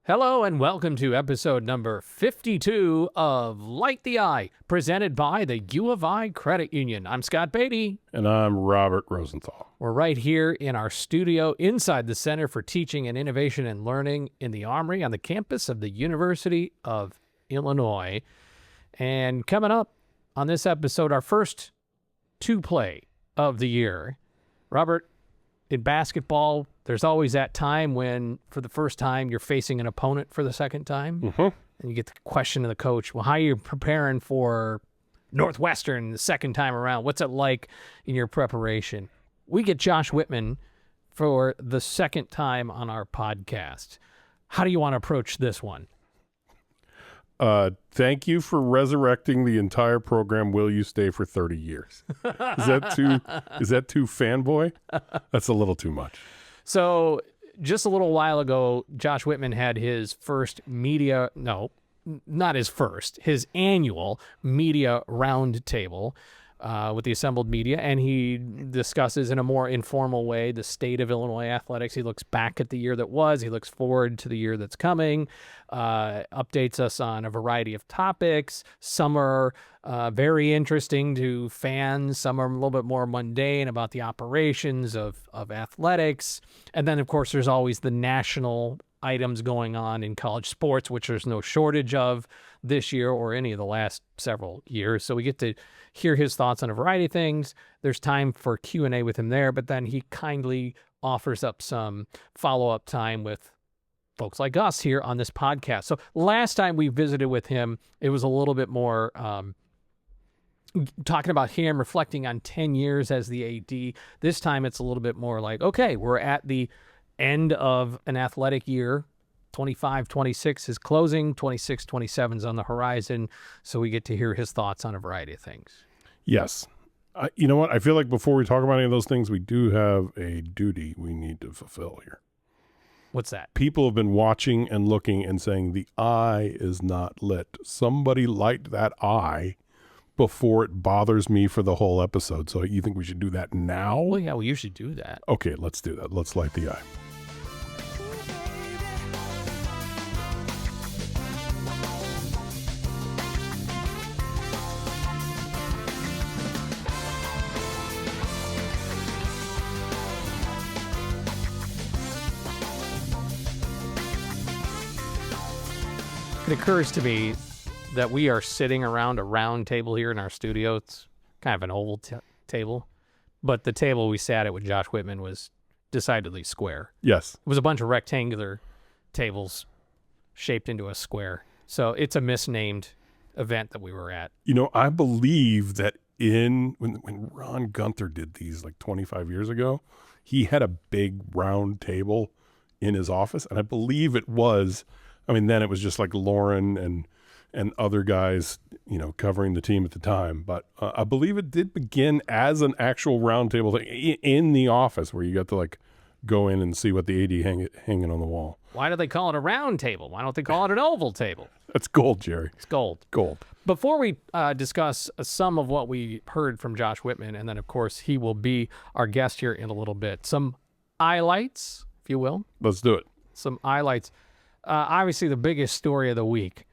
Hello and welcome to episode number 52 of Light the Eye, presented by the U of I Credit Union. I'm Scott Beatty. And I'm Robert Rosenthal. We're right here in our studio inside the Center for Teaching and Innovation and Learning in the Armory on the campus of the University of Illinois. And coming up on this episode, our first two-play of the year. Robert, in basketball, there's always that time when, for the first time, you're facing an opponent for the second time. Mm-hmm. And you get the question of the coach, well, how are you preparing for Northwestern the second time around? What's it like in your preparation? We get Josh Whitman for the second time on our podcast. How do you want to approach this one? Thank you for resurrecting the entire program. Will you stay for 30 years? Is that too fanboy? That's a little too much. So just a little while ago, Josh Whitman had his his annual media roundtable with the assembled media, and he discusses in a more informal way the state of Illinois athletics. He looks back at the year that was, he looks forward to the year that's coming, updates us on a variety of topics. Some are very interesting to fans, some are a little bit more mundane about the operations of athletics, and then of course there's always the national items going on in college sports, which there's no shortage of this year or any of the last several years. So we get to hear his thoughts on a variety of things. There's time for Q&A with him there, but then he kindly offers up some follow-up time with folks like us here on this podcast. So last time we visited with him, it was a little bit more talking about him, reflecting on 10 years as the AD. This time it's a little bit more like, okay, we're at the end of an athletic year. 25-26 is closing, 26-27 is on the horizon, so we get to hear his thoughts on a variety of things. Yes. You know what? I feel like before we talk about any of those things, we do have a duty we need to fulfill here. What's that? People have been watching and looking and saying the eye is not lit. Somebody light that eye before it bothers me for the whole episode. So you think we should do that now? Well, yeah, you should do that. Okay, let's do that. Let's light the eye. It occurs to me that we are sitting around a round table here in our studio. It's kind of an oval table, but the table we sat at with Josh Whitman was decidedly square. Yes. It was a bunch of rectangular tables shaped into a square. So it's a misnamed event that we were at. You know, I believe that when Ron Gunther did these like 25 years ago, he had a big round table in his office. And I believe it was, then it was just like Lauren and other guys, covering the team at the time. But I believe it did begin as an actual round table thing in the office where you got to like go in and see what the AD hanging on the wall. Why do they call it a round table? Why don't they call it an oval table? That's gold, Jerry. It's gold. Gold. Before we discuss some of what we heard from Josh Whitman, and then, of course, he will be our guest here in a little bit, some highlights, if you will. Let's do it. Some highlights. Obviously, the biggest story of the week.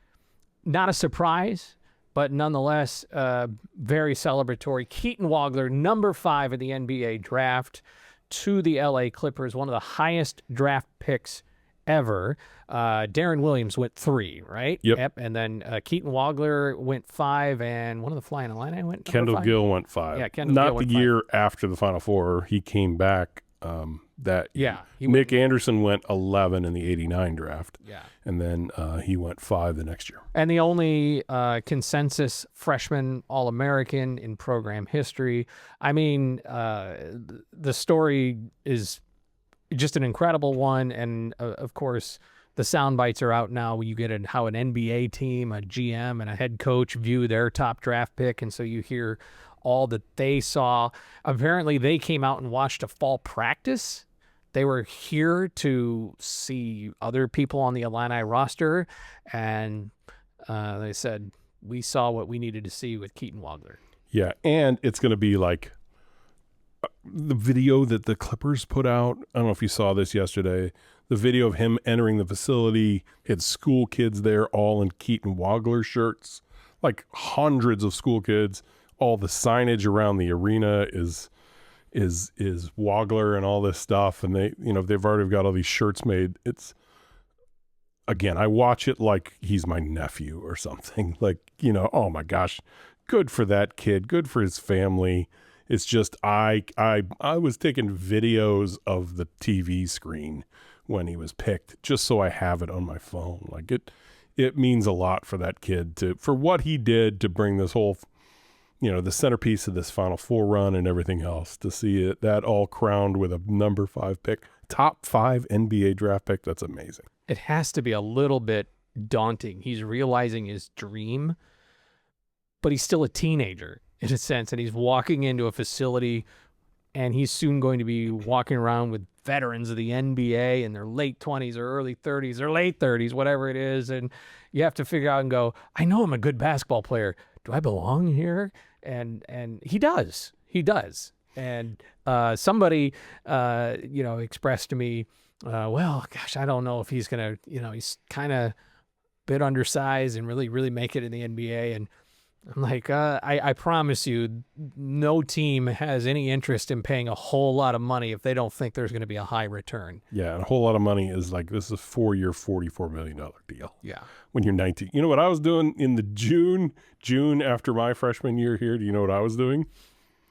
Not a surprise, but nonetheless, very celebratory. Keaton Wagler, number 5 in the NBA draft to the LA Clippers, one of the highest draft picks ever. Darren Williams went 3, right? Yep. And then Keaton Wagler went 5, and one of the Flying Illini went Kendall 5? Gill went 5. Yeah, Kendall Gill went 5. Not the year after the Final Four. He came back Nick Anderson went 11 in the 89 draft. Yeah. And then he went 5 the next year. And the only consensus freshman All-American in program history. The story is just an incredible one. And, of course, the sound bites are out now. You get how an NBA team, a GM, and a head coach view their top draft pick. And so you hear all that they saw. Apparently, they came out and watched a fall practice. They were here to see other people on the Illini roster, and they said, we saw what we needed to see with Keaton Wagler. Yeah, and it's going to be like the video that the Clippers put out. I don't know if you saw this yesterday. the video of him entering the facility. He had school kids there, all in Keaton Wagler shirts, like hundreds of school kids. All the signage around the arena is Wagler and all this stuff, and they've already got all these shirts made. It's, again, I watch it like he's my nephew or something. Like, oh my gosh, good for that kid, good for his family. It's just I was taking videos of the TV screen when he was picked, just so I have it on my phone. Like it means a lot for that kid for what he did to bring this whole, the centerpiece of this Final Four run and everything else, to see that all crowned with a number 5 pick, top 5 NBA draft pick. That's amazing. It has to be a little bit daunting. He's realizing his dream, but he's still a teenager in a sense, and he's walking into a facility, and he's soon going to be walking around with veterans of the NBA in their late 20s or early 30s or late 30s, whatever it is, and you have to figure out and go, I know I'm a good basketball player. Do I belong here? And he does. And somebody, expressed to me, well, gosh, I don't know if he's going to, he's kind of a bit undersized and really make it in the NBA. And I'm like, I promise you, no team has any interest in paying a whole lot of money if they don't think there's going to be a high return. Yeah, and a whole lot of money is like, this is a 4-year, $44 million deal. Yeah. When you're 19. You know what I was doing in the June after my freshman year here? Do you know what I was doing?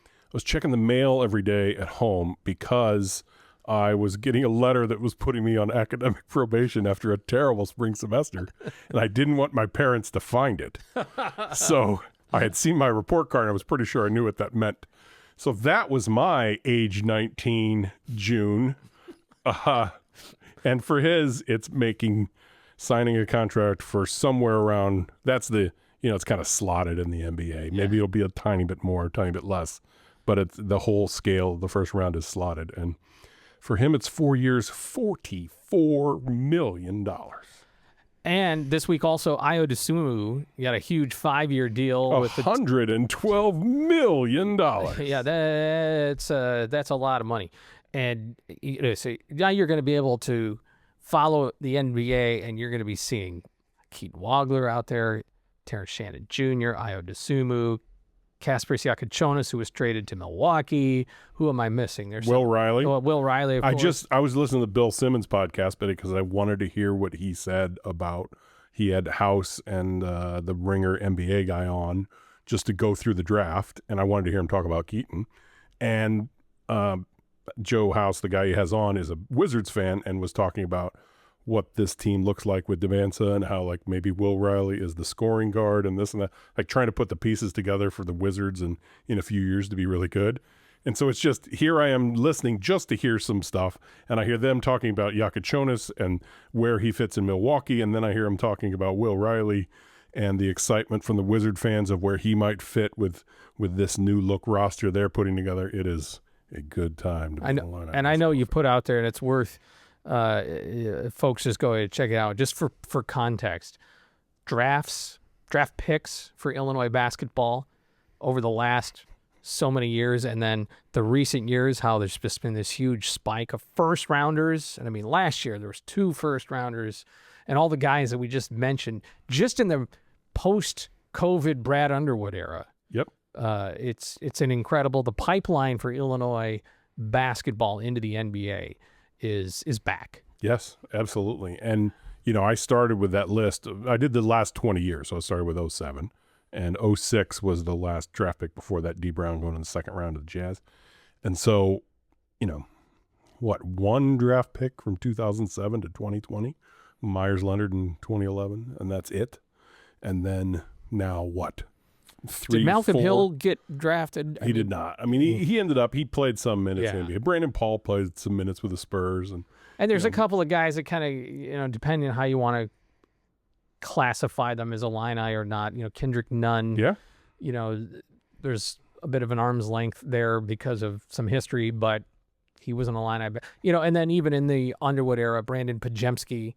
I was checking the mail every day at home because I was getting a letter that was putting me on academic probation after a terrible spring semester, and I didn't want my parents to find it. So I had seen my report card, and I was pretty sure I knew what that meant. So that was my age 19 June. And for his, it's signing a contract for somewhere around, that's it's kind of slotted in the NBA. Maybe it'll be a tiny bit more, a tiny bit less, but it's the whole scale, the first round is slotted. And for him, it's 4 years, $44 million. And this week also, Ayo Dosunmu got a huge 5-year deal with $112 million. Yeah, that's a lot of money. And so now you're going to be able to follow the NBA, and you're going to be seeing Keaton Wagler out there, Terrence Shannon Jr., Ayo Dosunmu, Kasparis Jakučionis, who was traded to Milwaukee. Who am I missing? There's Will Riley. Oh, Will Riley, of course. I was listening to Bill Simmons' podcast, because I wanted to hear what he said about, he had House and the Ringer NBA guy on just to go through the draft, and I wanted to hear him talk about Keaton. And Joe House, the guy he has on, is a Wizards fan and was talking about what this team looks like with Devanza and how, like, maybe Will Riley is the scoring guard and this and that, like trying to put the pieces together for the Wizards and in a few years to be really good. And so it's just, here I am listening just to hear some stuff, and I hear them talking about Jakučionis and where he fits in Milwaukee, and then I hear him talking about Will Riley and the excitement from the Wizard fans of where he might fit with this new look roster they're putting together. It is a good time to be on. And I know you put out there, and it's worth folks just go ahead and check it out. Just for context, draft picks for Illinois basketball over the last so many years, and then the recent years, how there's just been this huge spike of first rounders. And I mean, last year there was 2 first rounders, and all the guys that we just mentioned, just in the post-COVID Brad Underwood era. Yep. It's an incredible, the pipeline for Illinois basketball into the NBA is back. Yes, absolutely. And, I started with that list. I did the last 20 years. So I started with 07, and 06 was the last draft pick before that, D Brown going in the second round of the Jazz. And so, one draft pick from 2007 to 2020, Myers Leonard in 2011, and that's it. And then now what? Did Malcolm Hill get drafted? He did not. I mean, he played some minutes in the NBA. Brandon Paul played some minutes with the Spurs. And there's a couple of guys that kind of, depending on how you want to classify them as Illini or not, Kendrick Nunn. Yeah. There's a bit of an arm's length there because of some history, but he was an Illini. And then even in the Underwood era, Brandon Pajemski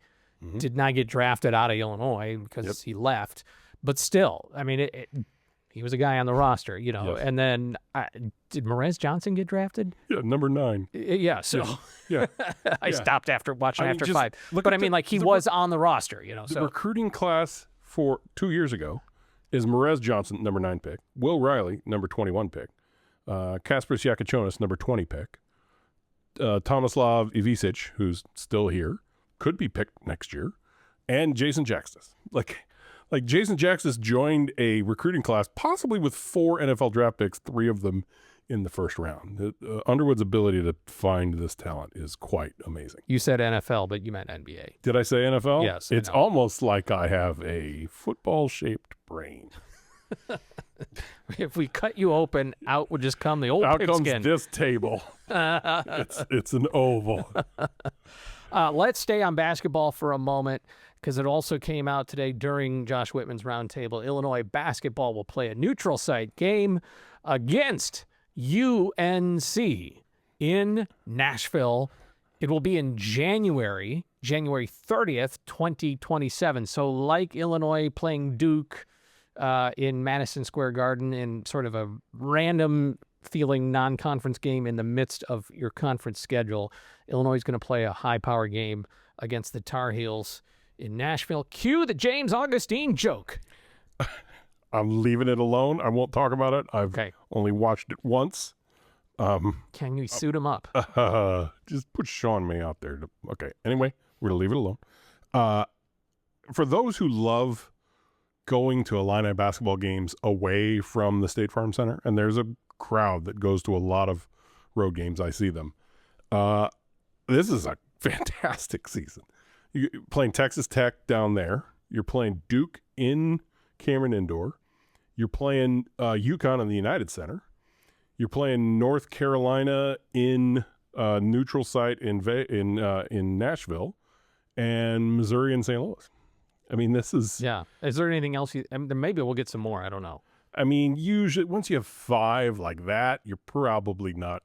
did not get drafted out of Illinois because he left. But still, I mean, He was a guy on the roster, you know. Yes. And then did Merez Johnson get drafted? Yeah, number 9. Yeah, so Yeah. I stopped after watching after just 5. look But at I mean, like, he the was on the roster, you know. The So recruiting class for 2 years ago is Merez Johnson, number 9 pick, Will Riley, number 21 pick, Kaspers Yakachonis, number 20 pick, Tomislav Ivisic, who's still here, could be picked next year, and Jason Jaxtis. Like Jason Jaxtis joined a recruiting class possibly with 4 NFL draft picks, 3 of them in the first round. Underwood's ability to find this talent is quite amazing. you said NFL, but you meant NBA. Did I say NFL? Yes, I It's know. almost like I have a football-shaped brain. If we cut you open, out would just come the old Out comes pigskin. this table. It's an oval. Let's stay on basketball for a moment because it also came out today during Josh Whitman's roundtable. Illinois basketball will play a neutral site game against UNC in Nashville. It will be in January 30th, 2027. So like Illinois playing Duke in Madison Square Garden in sort of a random feeling non-conference game in the midst of your conference schedule, Illinois is going to play a high-power game against the Tar Heels in Nashville. Cue the James Augustine joke. I'm leaving it alone. I won't talk about it. I've only watched it once. Can you suit him up? Just put Sean May out there. Okay. Anyway, we're going to leave it alone. For those who love going to Illini basketball games away from the State Farm Center, and there's a crowd that goes to a lot of road games. I see them. This is a fantastic season. You're playing Texas Tech down there. You're playing Duke in Cameron Indoor. You're playing UConn in the United Center. You're playing North Carolina in neutral site in Nashville, and Missouri in St. Louis. I mean, this is... Yeah. Is there anything else? Maybe we'll get some more. I don't know. I mean, usually once you have 5 like that, you're probably not...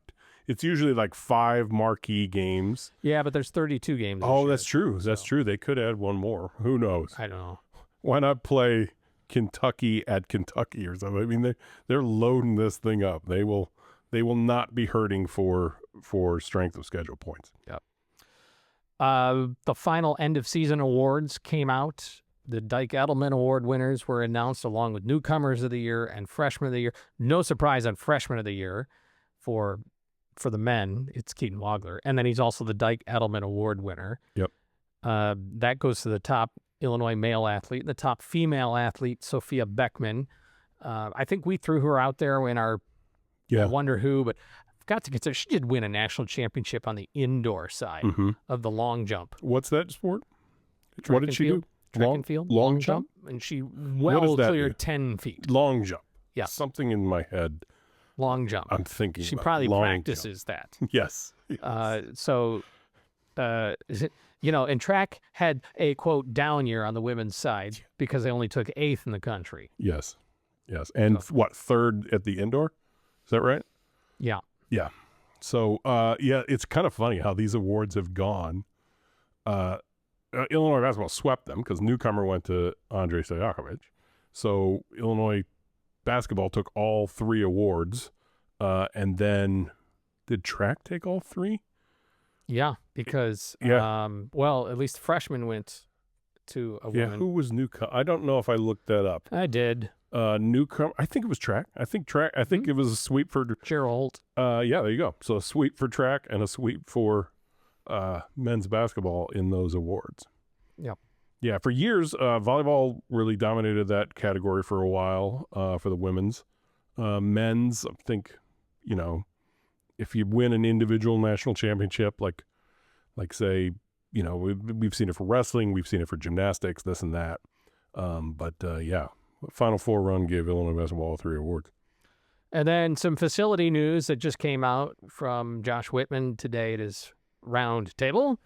It's usually like 5 marquee games. Yeah, but there's 32 games. Oh, that's true. That's true. They could add one more. Who knows? I don't know. Why not play Kentucky at Kentucky or something? I mean, they're loading this thing up. They will not be hurting for strength of schedule points. Yep. The final end of season awards came out. The Dyke Edelman Award winners were announced along with newcomers of the year and freshman of the year. No surprise on freshman of the year for the men. It's Keaton Wagler. And then he's also the Dyke Edelman Award winner. Yep. That goes to the top Illinois male athlete, the top female athlete, Sophia Beckman. I think we threw her out there in our I Wonder Who, but I've got to consider she did win a national championship on the indoor side of the long jump. What's that sport? Track what did and she field. do? Track and field. Long jump? And she What does that cleared do? 10 feet. Long jump. Yeah. Something in my head. Long jump. I'm thinking She about probably long practices that. jump. Yes. Is it, and track had a, quote, down year on the women's side because they only took 8th in the country. Yes. And what, 3rd at the indoor? Is that right? Yeah. Yeah. So, it's kind of funny how these awards have gone. Illinois basketball swept them because newcomer went to Andrei Stojakovic. So Illinois basketball took all 3 awards. And then did track take all 3? Yeah, because, at least freshman went to a woman. Yeah, who was newcomer? I don't know if I looked that up. I did. Newcomer, I think it was track. I think it was a sweep for... Gerald. Yeah, there you go. So a sweep for track and a sweep for men's basketball in those awards. Yep. Yeah, for years, volleyball really dominated that category for a while for the women's. Men's, I think, if you win an individual national championship, like say, we've seen it for wrestling, we've seen it for gymnastics, this and that. Final 4 run gave Illinois basketball 3 awards. And then some facility news that just came out from Josh Whitman today at his roundtable.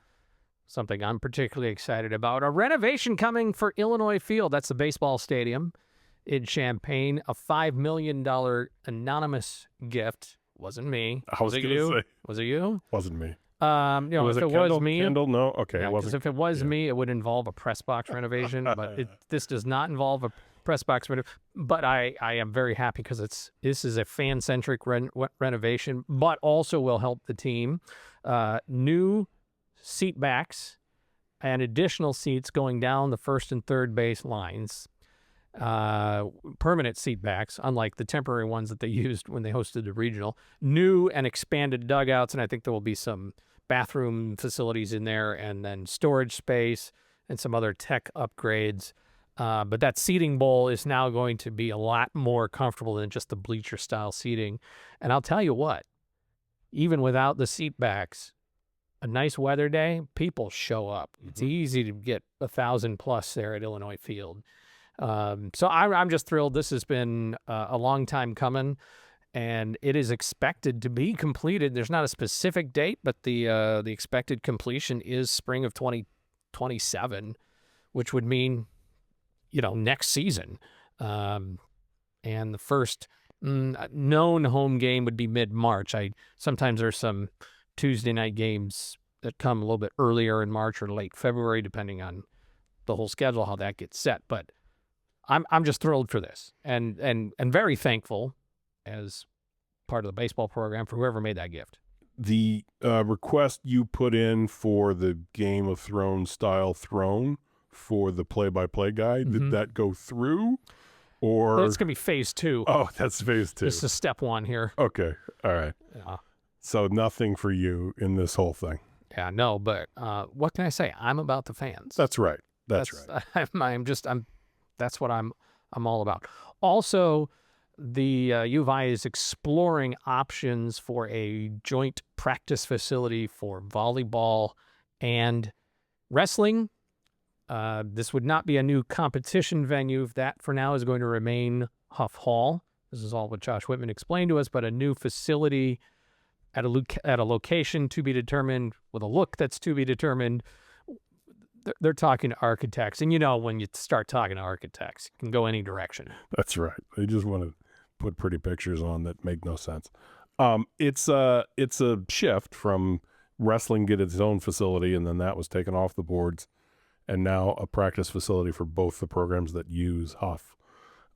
Something I'm particularly excited about. A renovation coming for Illinois Field. That's the baseball stadium in Champaign. A $5 million anonymous gift. Wasn't me. I was going to say. Was it you? Wasn't me. If it was me, Kendall? No? Okay. because if it was me, it would involve a press box renovation. But this does not involve press box but I am very happy because this is a fan-centric renovation, but also will help the team. New seat backs and additional seats going down the first and third base lines. Permanent seat backs, unlike the temporary ones that they used when they hosted the regional. New and expanded dugouts, and I think there will be some bathroom facilities in there, and then storage space and some other tech upgrades. But that seating bowl is now going to be a lot more comfortable than just the bleacher-style seating. And I'll tell you what, even without the seat backs, a nice weather day, people show up. It's easy to get 1,000 plus there at Illinois Field. So I'm just thrilled. This has been a long time coming, and it is expected to be completed. There's not a specific date, but the expected completion is spring of 2027, which would mean, next season. And the first known home game would be mid-March. Sometimes there's some Tuesday night games that come a little bit earlier in March or late February, depending on the whole schedule, how that gets set. But I'm just thrilled for this, and very thankful as part of the baseball program for whoever made that gift. The request you put in for the Game of Thrones style throne for the play-by-play guy, did that go through? Or Well, it's going to be phase 2. Oh, that's phase 2. This is step 1 here. Okay, all right. Yeah. So nothing for you in this whole thing. Yeah, no, but what can I say? I'm about the fans. That's right. That's right. That's what I'm all about. Also, the U of I is exploring options for a joint practice facility for volleyball and wrestling. This would not be a new competition venue. That, for now, is going to remain Huff Hall. This is all what Josh Whitman explained to us, but a new facility at a location to be determined, with a look that's to be determined. They're talking to architects, and when you start talking to architects, it can go any direction. That's right. They just want to put pretty pictures on that make no sense. It's a shift from wrestling get its own facility, and then that was taken off the boards, and now a practice facility for both the programs that use Huff.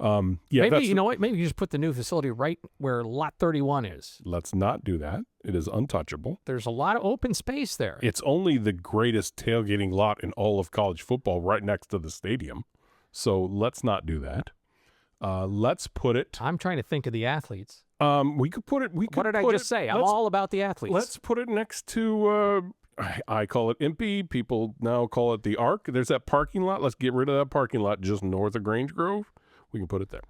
Maybe you know what? Maybe you just put the new facility right where Lot 31 is. Let's not do that. It is untouchable. There's a lot of open space there. It's only the greatest tailgating lot in all of college football, right next to the stadium. So let's not do that. Let's put it. I'm trying to think of the athletes. We could put it. What did I just say? I'm all about the athletes. Let's put it next to. I call it Impy. People now call it the Arc. There's that parking lot. Let's get rid of that parking lot just north of Grange Grove. We can put it there.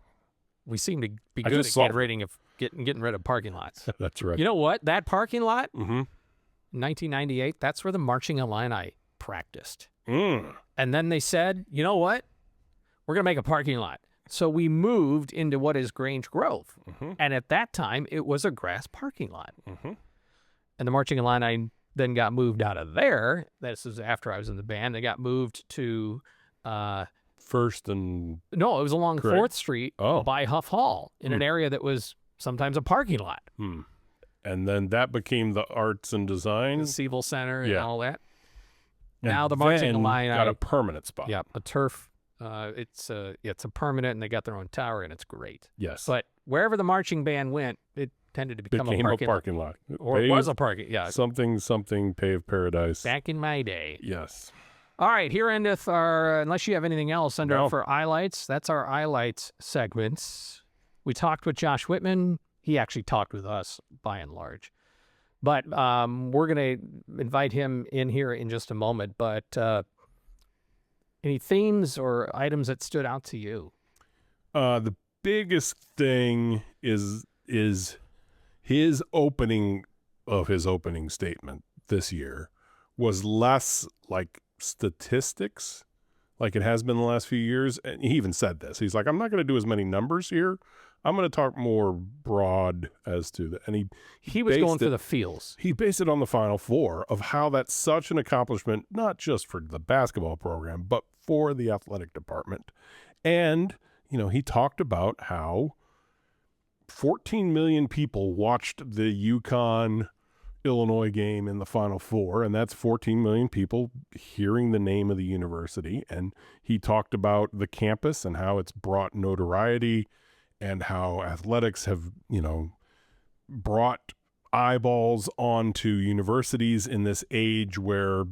We seem to be good at getting rid of parking lots. That's right. You know what? That parking lot, 1998, that's where the Marching Illini practiced. And then they said, you know what? We're going to make a parking lot. So we moved into what is Grange Grove. And at that time, it was a grass parking lot. And the Marching Illini then got moved out of there. This was after I was in the band. They got moved to... First and... No, it was along correct. 4th Street by Huff Hall in an area that was sometimes a parking lot. And then that became the Arts and Design. The Seville Center and all that. And now the Marching Illini... got a permanent spot. Yeah, a turf. It's a permanent, and they got their own tower, and it's great. Yes. But wherever the marching band went, it tended to become a parking lot. Or it was a parking, yeah. Something paved paradise. Back in my day. Yes. All right, here endeth our, unless you have anything else, for highlights. That's our highlights segments. We talked with Josh Whitman. He actually talked with us by and large. But we're going to invite him in here in just a moment. But any themes or items that stood out to you? The biggest thing is his opening statement this year was less like statistics like it has been the last few years. And he even said this. He's like, I'm not going to do as many numbers here. I'm going to talk more broad as to the, and he was going for the feels. He based it on the Final Four of how that's such an accomplishment, not just for the basketball program, but for the athletic department. And, he talked about how 14 million people watched the UConn Illinois game in the Final Four, and that's 14 million people hearing the name of the university. And he talked about the campus and how it's brought notoriety and how athletics have, brought eyeballs onto universities in this age where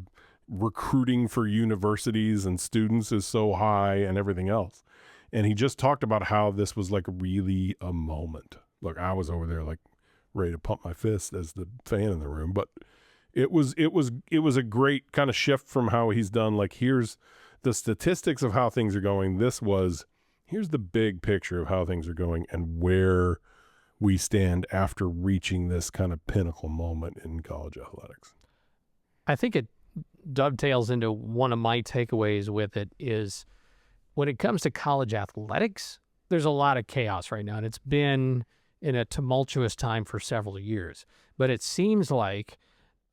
recruiting for universities and students is so high and everything else. And he just talked about how this was like really a moment. Look, I was over there like ready to pump my fist as the fan in the room, but it was a great kind of shift from how he's done. Like, here's the statistics of how things are going. Here's the big picture of how things are going and where we stand after reaching this kind of pinnacle moment in college athletics. I think it dovetails into one of my takeaways with it is when it comes to college athletics, there's a lot of chaos right now, and it's been in a tumultuous time for several years. But it seems like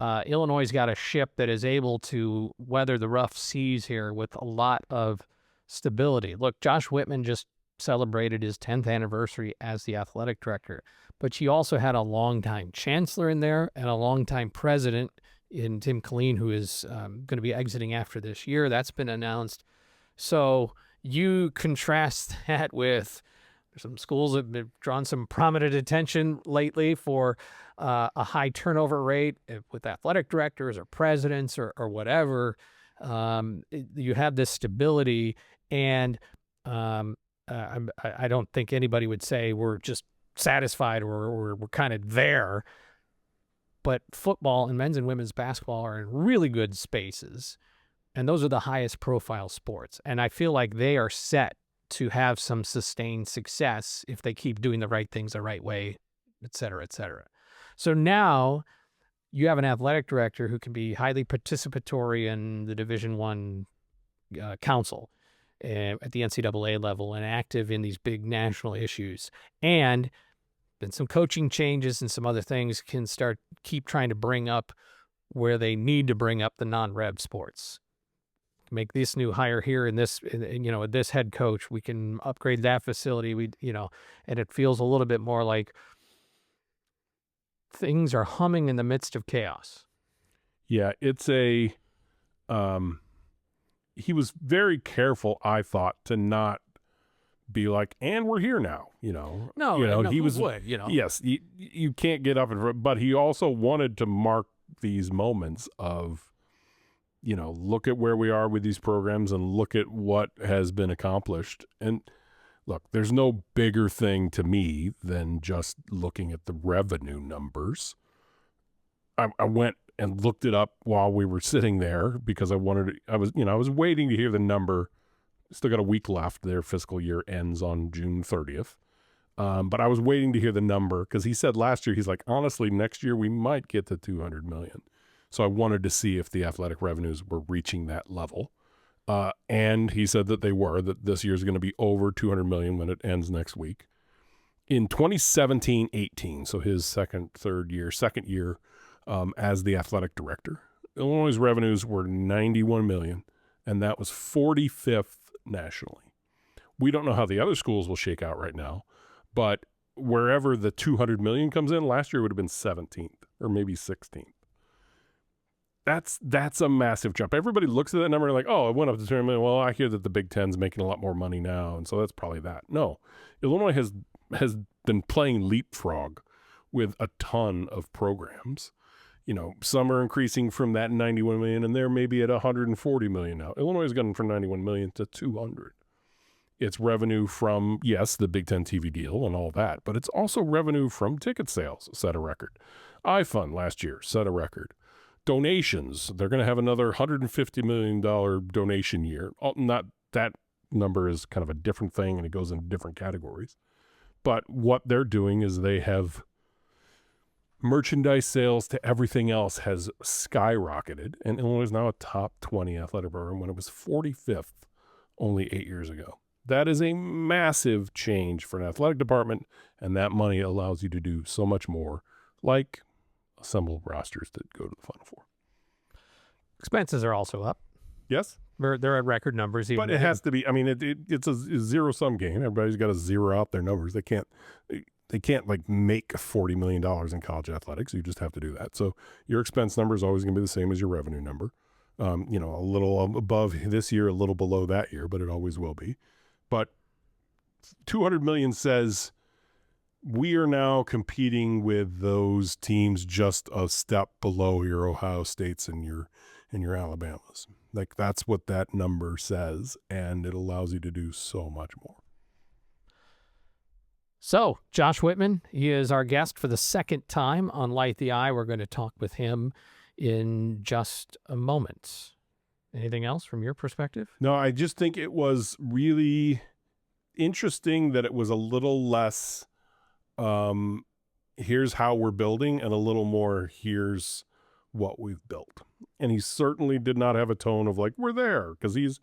Illinois' got a ship that is able to weather the rough seas here with a lot of stability. Look, Josh Whitman just celebrated his 10th anniversary as the athletic director, but she also had a longtime chancellor in there and a longtime president in Tim Killeen, who is going to be exiting after this year. That's been announced. So you contrast that with some schools that have drawn some prominent attention lately for a high turnover rate with athletic directors or presidents or whatever. You have this stability, and I don't think anybody would say we're just satisfied or we're kind of there. But football and men's and women's basketball are in really good spaces, and those are the highest profile sports. And I feel like they are set to have some sustained success if they keep doing the right things the right way, et cetera, et cetera. So now you have an athletic director who can be highly participatory in the Division I council at the NCAA level and active in these big national issues. And then some coaching changes and some other things can keep trying to bring up where they need to bring up the non-rev sports. Make this new hire here in this, this head coach, we can upgrade that facility. And it feels a little bit more like things are humming in the midst of chaos. Yeah, it's he was very careful, I thought, to not be like, and we're here now, No, he was, would, yes, you can't get up but he also wanted to mark these moments of, look at where we are with these programs and look at what has been accomplished. And look, there's no bigger thing to me than just looking at the revenue numbers. I went and looked it up while we were sitting there because I was waiting to hear the number. Still got a week left. Their fiscal year ends on June 30th. But I was waiting to hear the number because he said last year, he's like, honestly, next year we might get to 200 million. So I wanted to see if the athletic revenues were reaching that level. And he said that they were, that this year is going to be over 200 million when it ends next week. In 2017-18, so his second year as the athletic director, Illinois' revenues were 91 million, and that was 45th nationally. We don't know how the other schools will shake out right now, but wherever the 200 million comes in, last year would have been 17th or maybe 16th. That's a massive jump. Everybody looks at that number and like, oh, it went up to 200 million. Well, I hear that the Big Ten's making a lot more money now, and so that's probably that. No, Illinois has been playing leapfrog with a ton of programs. Some are increasing from that 91 million, and they're maybe at 140 million now. Illinois has gotten from 91 million to 200. It's revenue from, yes, the Big Ten TV deal and all that, but it's also revenue from ticket sales, set a record. iFund last year set a record. Donations, they're going to have another $150 million donation year. Not that number is kind of a different thing, and it goes into different categories. But what they're doing is they have merchandise sales to everything else has skyrocketed, and Illinois is now a top 20 athletic program when it was 45th only 8 years ago. That is a massive change for an athletic department, and that money allows you to do so much more, like assemble rosters that go to the Final Four. Expenses are also up. Yes. They're at record numbers. But it has to be, it's a zero-sum game. Everybody's got to zero out their numbers. They they can't like make $40 million in college athletics. You just have to do that. So your expense number is always going to be the same as your revenue number. You know, a little above this year, a little below that year, but it always will be. But 200 million says we are now competing with those teams just a step below your Ohio States and your Alabamas. Like that's what that number says, and it allows you to do so much more. So, Josh Whitman, he is our guest for the second time on Light the Eye. We're going to talk with him in just a moment. Anything else from your perspective? No, I just think it was really interesting that it was a little less, here's how we're building, and a little more, here's what we've built. And he certainly did not have a tone of like, we're there, because he's,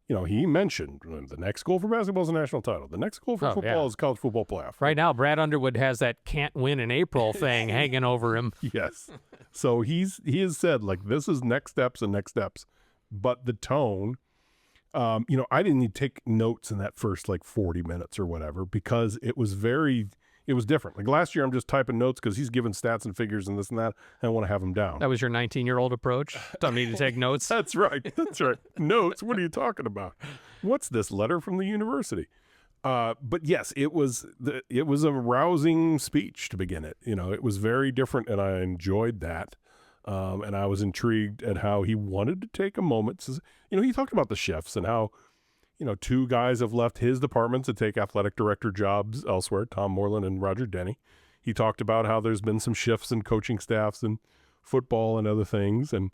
you know, he mentioned the next goal for basketball is a national title. The next goal for football is college football playoff. Right now, Brad Underwood has that can't win in April thing hanging over him. Yes. So he has said, like, this is next steps and next steps. But the tone, you know, I didn't need to take notes in that first, like, 40 minutes or whatever, because it was different. Like last year, I'm just typing notes because he's giving stats and figures and this and that. And I want to have them down. That was your 19-year-old approach? Don't need to take notes? That's right. That's right. Notes? What are you talking about? What's this letter from the university? But yes, it was a rousing speech to begin it. You know, it was very different, and I enjoyed that. And I was intrigued at how he wanted to take a moment. You know, he talked about the shifts and how, you know, two guys have left his department to take athletic director jobs elsewhere, Tom Moreland and Roger Denny. He talked about how there's been some shifts in coaching staffs and football and other things and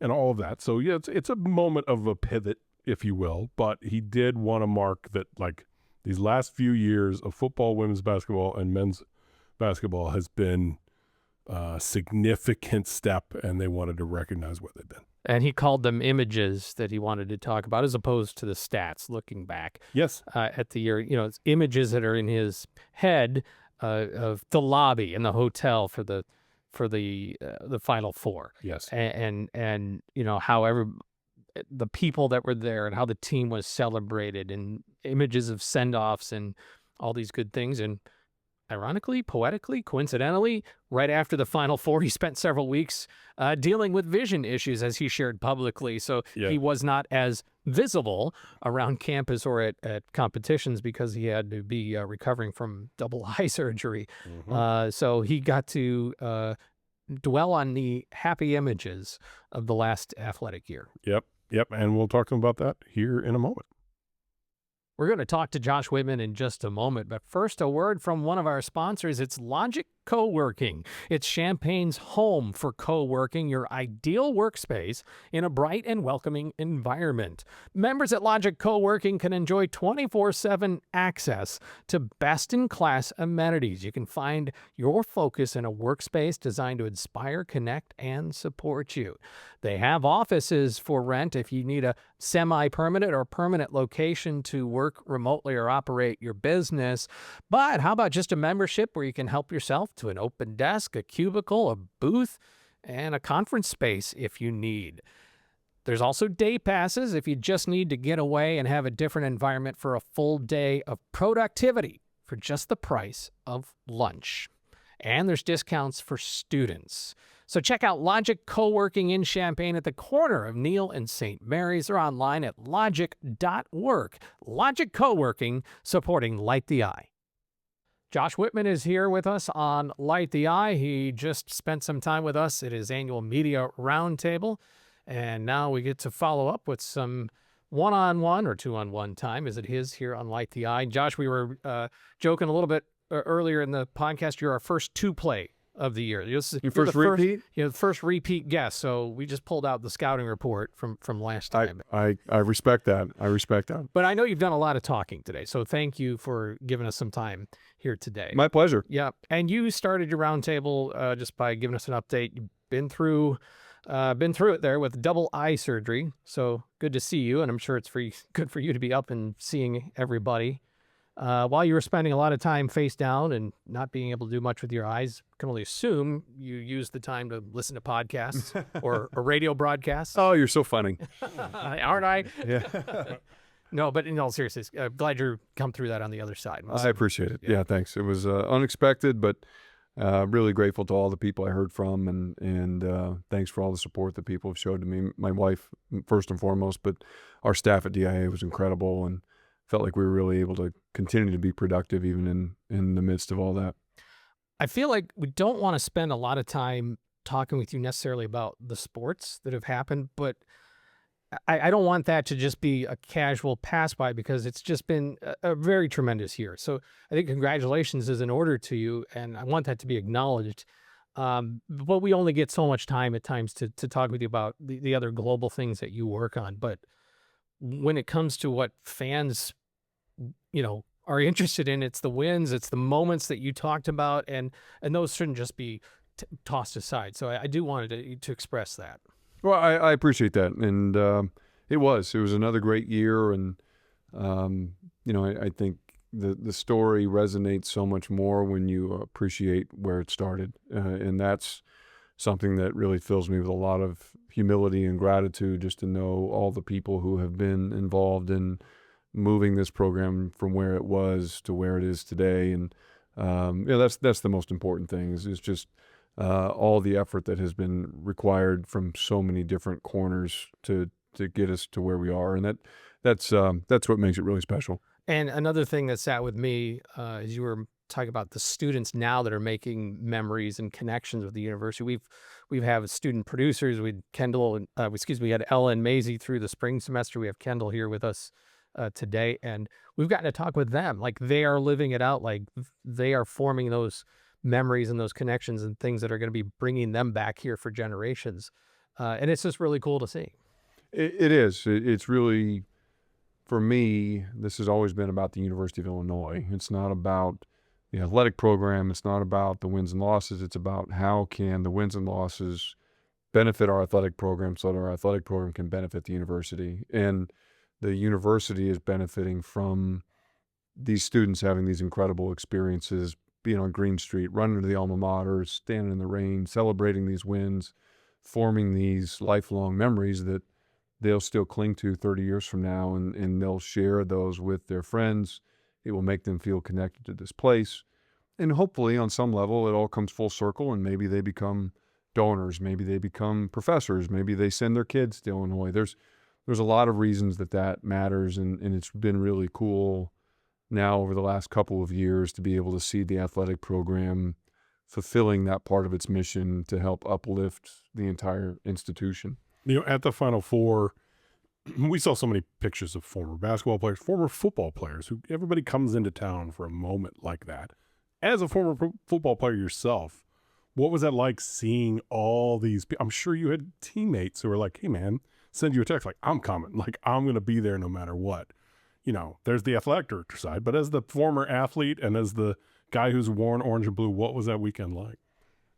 all of that. So, yeah, it's a moment of a pivot, if you will. But he did want to mark that, like, these last few years of football, women's basketball, and men's basketball has been a significant step, and they wanted to recognize what they've been. And he called them images that he wanted to talk about, as opposed to the stats, looking back at the year. You know, it's images that are in his head of the lobby and the hotel for the Final Four. Yes. And you know, however, the people that were there and how the team was celebrated, and images of send-offs and all these good things. And ironically, poetically, coincidentally, right after the Final Four, he spent several weeks dealing with vision issues, as he shared publicly. So he was not as visible around campus or at competitions because he had to be recovering from double eye surgery. Mm-hmm. So he got to dwell on the happy images of the last athletic year. Yep. And we'll talk to him about that here in a moment. We're going to talk to Josh Whitman in just a moment, but first, a word from one of our sponsors. It's Logic Co-working. It's Champaign's home for co-working, your ideal workspace in a bright and welcoming environment. Members at Logic Co-working can enjoy 24/7 access to best-in-class amenities. You can find your focus in a workspace designed to inspire, connect, and support you. They have offices for rent if you need a semi-permanent or permanent location to work remotely or operate your business. But how about just a membership where you can help yourself to an open desk, a cubicle, a booth, and a conference space if you need. There's also day passes if you just need to get away and have a different environment for a full day of productivity for just the price of lunch. And there's discounts for students. So check out Logic Co-working in Champaign at the corner of Neal and St. Mary's, or online at logic.work. Logic Co-working, supporting Light the Eye. Josh Whitman is here with us on Light the Eye. He just spent some time with us at his annual media roundtable, and now we get to follow up with some one-on-one or two-on-one time, as it is here on Light the Eye. Josh, we were joking a little bit earlier in the podcast. You're our first two-play of the year. Your first repeat? You're the first repeat guest, so we just pulled out the scouting report from last time. I respect that. I respect that. But I know you've done a lot of talking today, so thank you for giving us some time here today. My pleasure. Yeah, and you started your roundtable just by giving us an update. You've been through it there with double eye surgery, so good to see you, and I'm sure it's good for you to be up and seeing everybody. While you were spending a lot of time face down and not being able to do much with your eyes, I can only assume you used the time to listen to podcasts or radio broadcasts. Oh, you're so funny. Aren't I? Yeah. No, but in all seriousness, glad you're come through that on the other side. I appreciate it. Yeah, thanks. It was unexpected, but really grateful to all the people I heard from, and thanks for all the support that people have showed to me. My wife, first and foremost, but our staff at DIA was incredible, and felt like we were really able to continue to be productive even in the midst of all that. I feel like we don't want to spend a lot of time talking with you necessarily about the sports that have happened, but I don't want that to just be a casual pass by, because it's just been a very tremendous year. So I think congratulations is in order to you, and I want that to be acknowledged. But we only get so much time at times to talk with you about the other global things that you work on. But when it comes to what fans, are interested in, it's the wins, it's the moments that you talked about, and those shouldn't just be tossed aside. So I do want to express that. Well, I appreciate that, and it was another great year, and I think the story resonates so much more when you appreciate where it started, and that's something that really fills me with a lot of humility and gratitude, just to know all the people who have been involved in moving this program from where it was to where it is today, and that's the most important thing. Is just all the effort that has been required from so many different corners to get us to where we are, and that's what makes it really special. And another thing that sat with me, as you were talking about the students now that are making memories and connections with the university. We've had student producers. We had Ella and Maisie through the spring semester. We have Kendall here with us today, and we've gotten to talk with them. Like, they are living it out. Like, they are forming those memories and those connections and things that are going to be bringing them back here for generations. And it's just really cool to see. It is. It's really, for me, this has always been about the University of Illinois. It's not about the athletic program. It's not about the wins and losses. It's about how can the wins and losses benefit our athletic program so that our athletic program can benefit the university. And the university is benefiting from these students having these incredible experiences, being on Green Street, running to the alma mater, standing in the rain, celebrating these wins, forming these lifelong memories that they'll still cling to 30 years from now, and they'll share those with their friends. It will make them feel connected to this place. And hopefully, on some level, it all comes full circle, and maybe they become donors, maybe they become professors, maybe they send their kids to Illinois. There's a lot of reasons that matters, and it's been really cool now over the last couple of years to be able to see the athletic program fulfilling that part of its mission to help uplift the entire institution. At the Final Four, we saw so many pictures of former basketball players, former football players, who everybody comes into town for a moment like that. As a former football player yourself, what was that like, seeing all these people? I'm sure you had teammates who were like, hey man, send you a text like, I'm coming, like I'm going to be there no matter what. There's the athletic director side, but as the former athlete and as the guy who's worn orange and blue, what was that weekend like?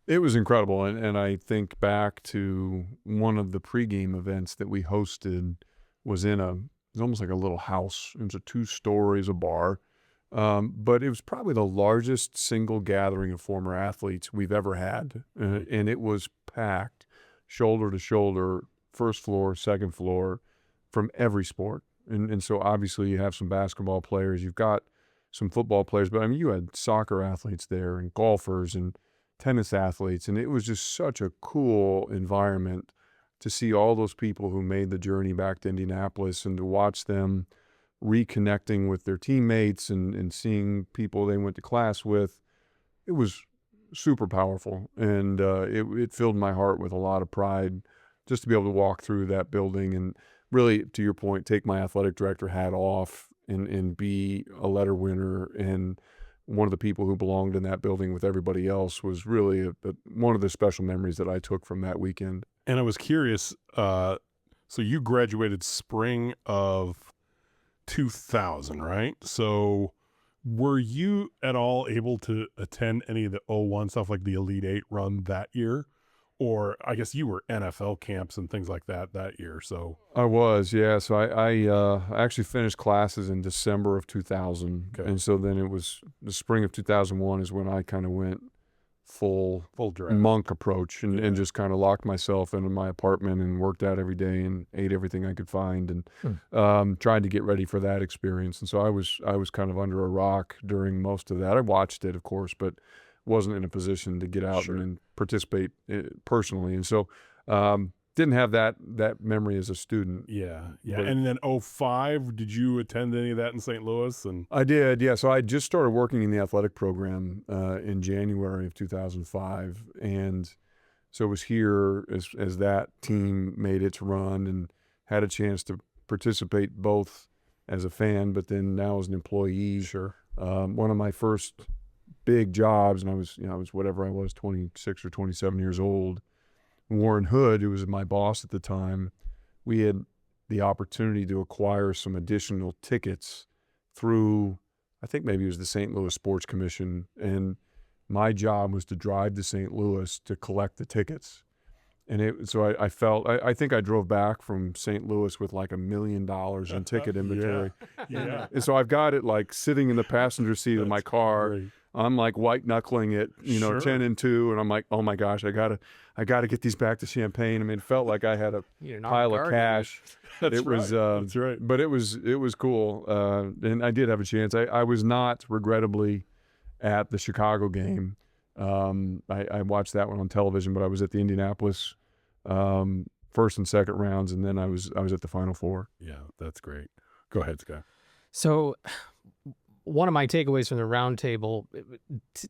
It was incredible, and I think back to one of the pregame events that we hosted was it was almost like a little house. It was a 2 stories, a bar, but it was probably the largest single gathering of former athletes we've ever had, and it was packed, shoulder to shoulder, first floor, second floor, from every sport. And so obviously you have some basketball players, you've got some football players, but I mean, you had soccer athletes there and golfers and tennis athletes. And it was just such a cool environment to see all those people who made the journey back to Indianapolis, and to watch them reconnecting with their teammates and seeing people they went to class with. It was super powerful. And it filled my heart with a lot of pride just to be able to walk through that building and really, to your point, take my athletic director hat off and be a letter winner. And one of the people who belonged in that building with everybody else was really one of the special memories that I took from that weekend. And I was curious, so you graduated spring of 2000, right? So were you at all able to attend any of the 01 stuff, like the Elite 8 run that year? Or I guess you were NFL camps and things like that year. So I was, yeah. So I actually finished classes in December of 2000. Okay. And so then it was the spring of 2001 is when I kind of went full draft. monk approach and just kind of locked myself into my apartment and worked out every day and ate everything I could find and tried to get ready for that experience. And so I was kind of under a rock during most of that. I watched it, of course, but wasn't in a position to get out and participate personally. And so didn't have that memory as a student. Yeah. But- And then 05, did you attend any of that in St. Louis? And I did, yeah. So I just started working in the athletic program in January of 2005, and so it was here as that team made its run and had a chance to participate both as a fan, but then now as an employee. Sure. One of my first big jobs, and I was whatever I was, 26 or 27 years old. Warren Hood, who was my boss at the time, we had the opportunity to acquire some additional tickets through, I think maybe it was the St. Louis Sports Commission, and my job was to drive to St. Louis to collect the tickets. And so I think I drove back from St. Louis with like $1 million in ticket inventory. Yeah. And so I've got it like sitting in the passenger seat of my car. Great. I'm like white knuckling it, Sure. 10 and 2, and I'm like, oh my gosh, I gotta get these back to Champaign. I mean, it felt like I had a You're not pile of guarding. cash. That's It was, right. That's right. But it was cool, and I did have a chance. I was not regrettably at the Chicago game. I watched that one on television, but I was at the Indianapolis first and second rounds, and then I was at the Final Four. Yeah, that's great. Go ahead, Scott. So one of my takeaways from the roundtable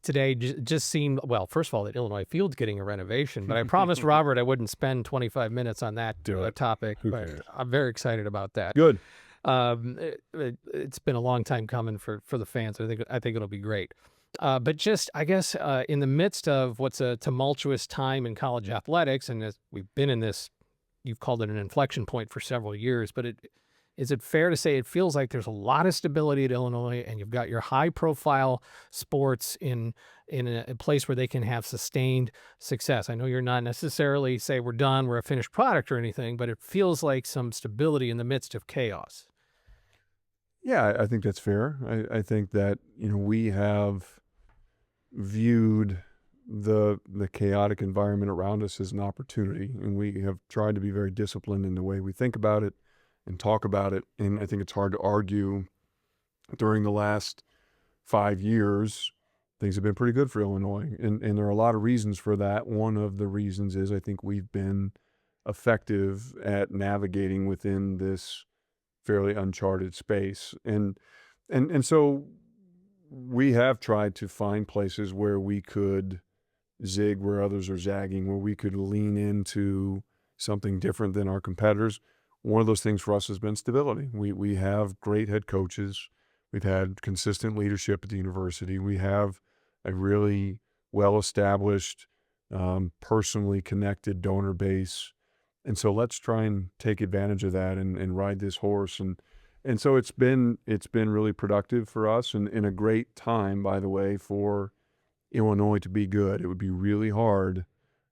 today just seemed, well, first of all, that Illinois Field's getting a renovation, but I promised Robert I wouldn't spend 25 minutes on that topic. Who But cares? I'm very excited about that. Good. It's been a long time coming for the fans. I think it'll be great. But just, I guess, in the midst of what's a tumultuous time in college athletics, and as we've been in this, you've called it an inflection point for several years, but is it fair to say it feels like there's a lot of stability at Illinois, and you've got your high-profile sports in a place where they can have sustained success? I know you're not necessarily say we're done, we're a finished product or anything, but it feels like some stability in the midst of chaos. Yeah, I think that's fair. I think that we have viewed the chaotic environment around us as an opportunity, and we have tried to be very disciplined in the way we think about it and talk about it. And I think it's hard to argue during the last 5 years, things have been pretty good for Illinois. And there are a lot of reasons for that. One of the reasons is I think we've been effective at navigating within this fairly uncharted space. And so we have tried to find places where we could zig where others are zagging, where we could lean into something different than our competitors. One of those things for us has been stability. We have great head coaches. We've had consistent leadership at the university. We have a really well-established, personally connected donor base. And so let's try and take advantage of that and ride this horse. And so it's been really productive for us, and a great time, by the way, for Illinois to be good. It would be really hard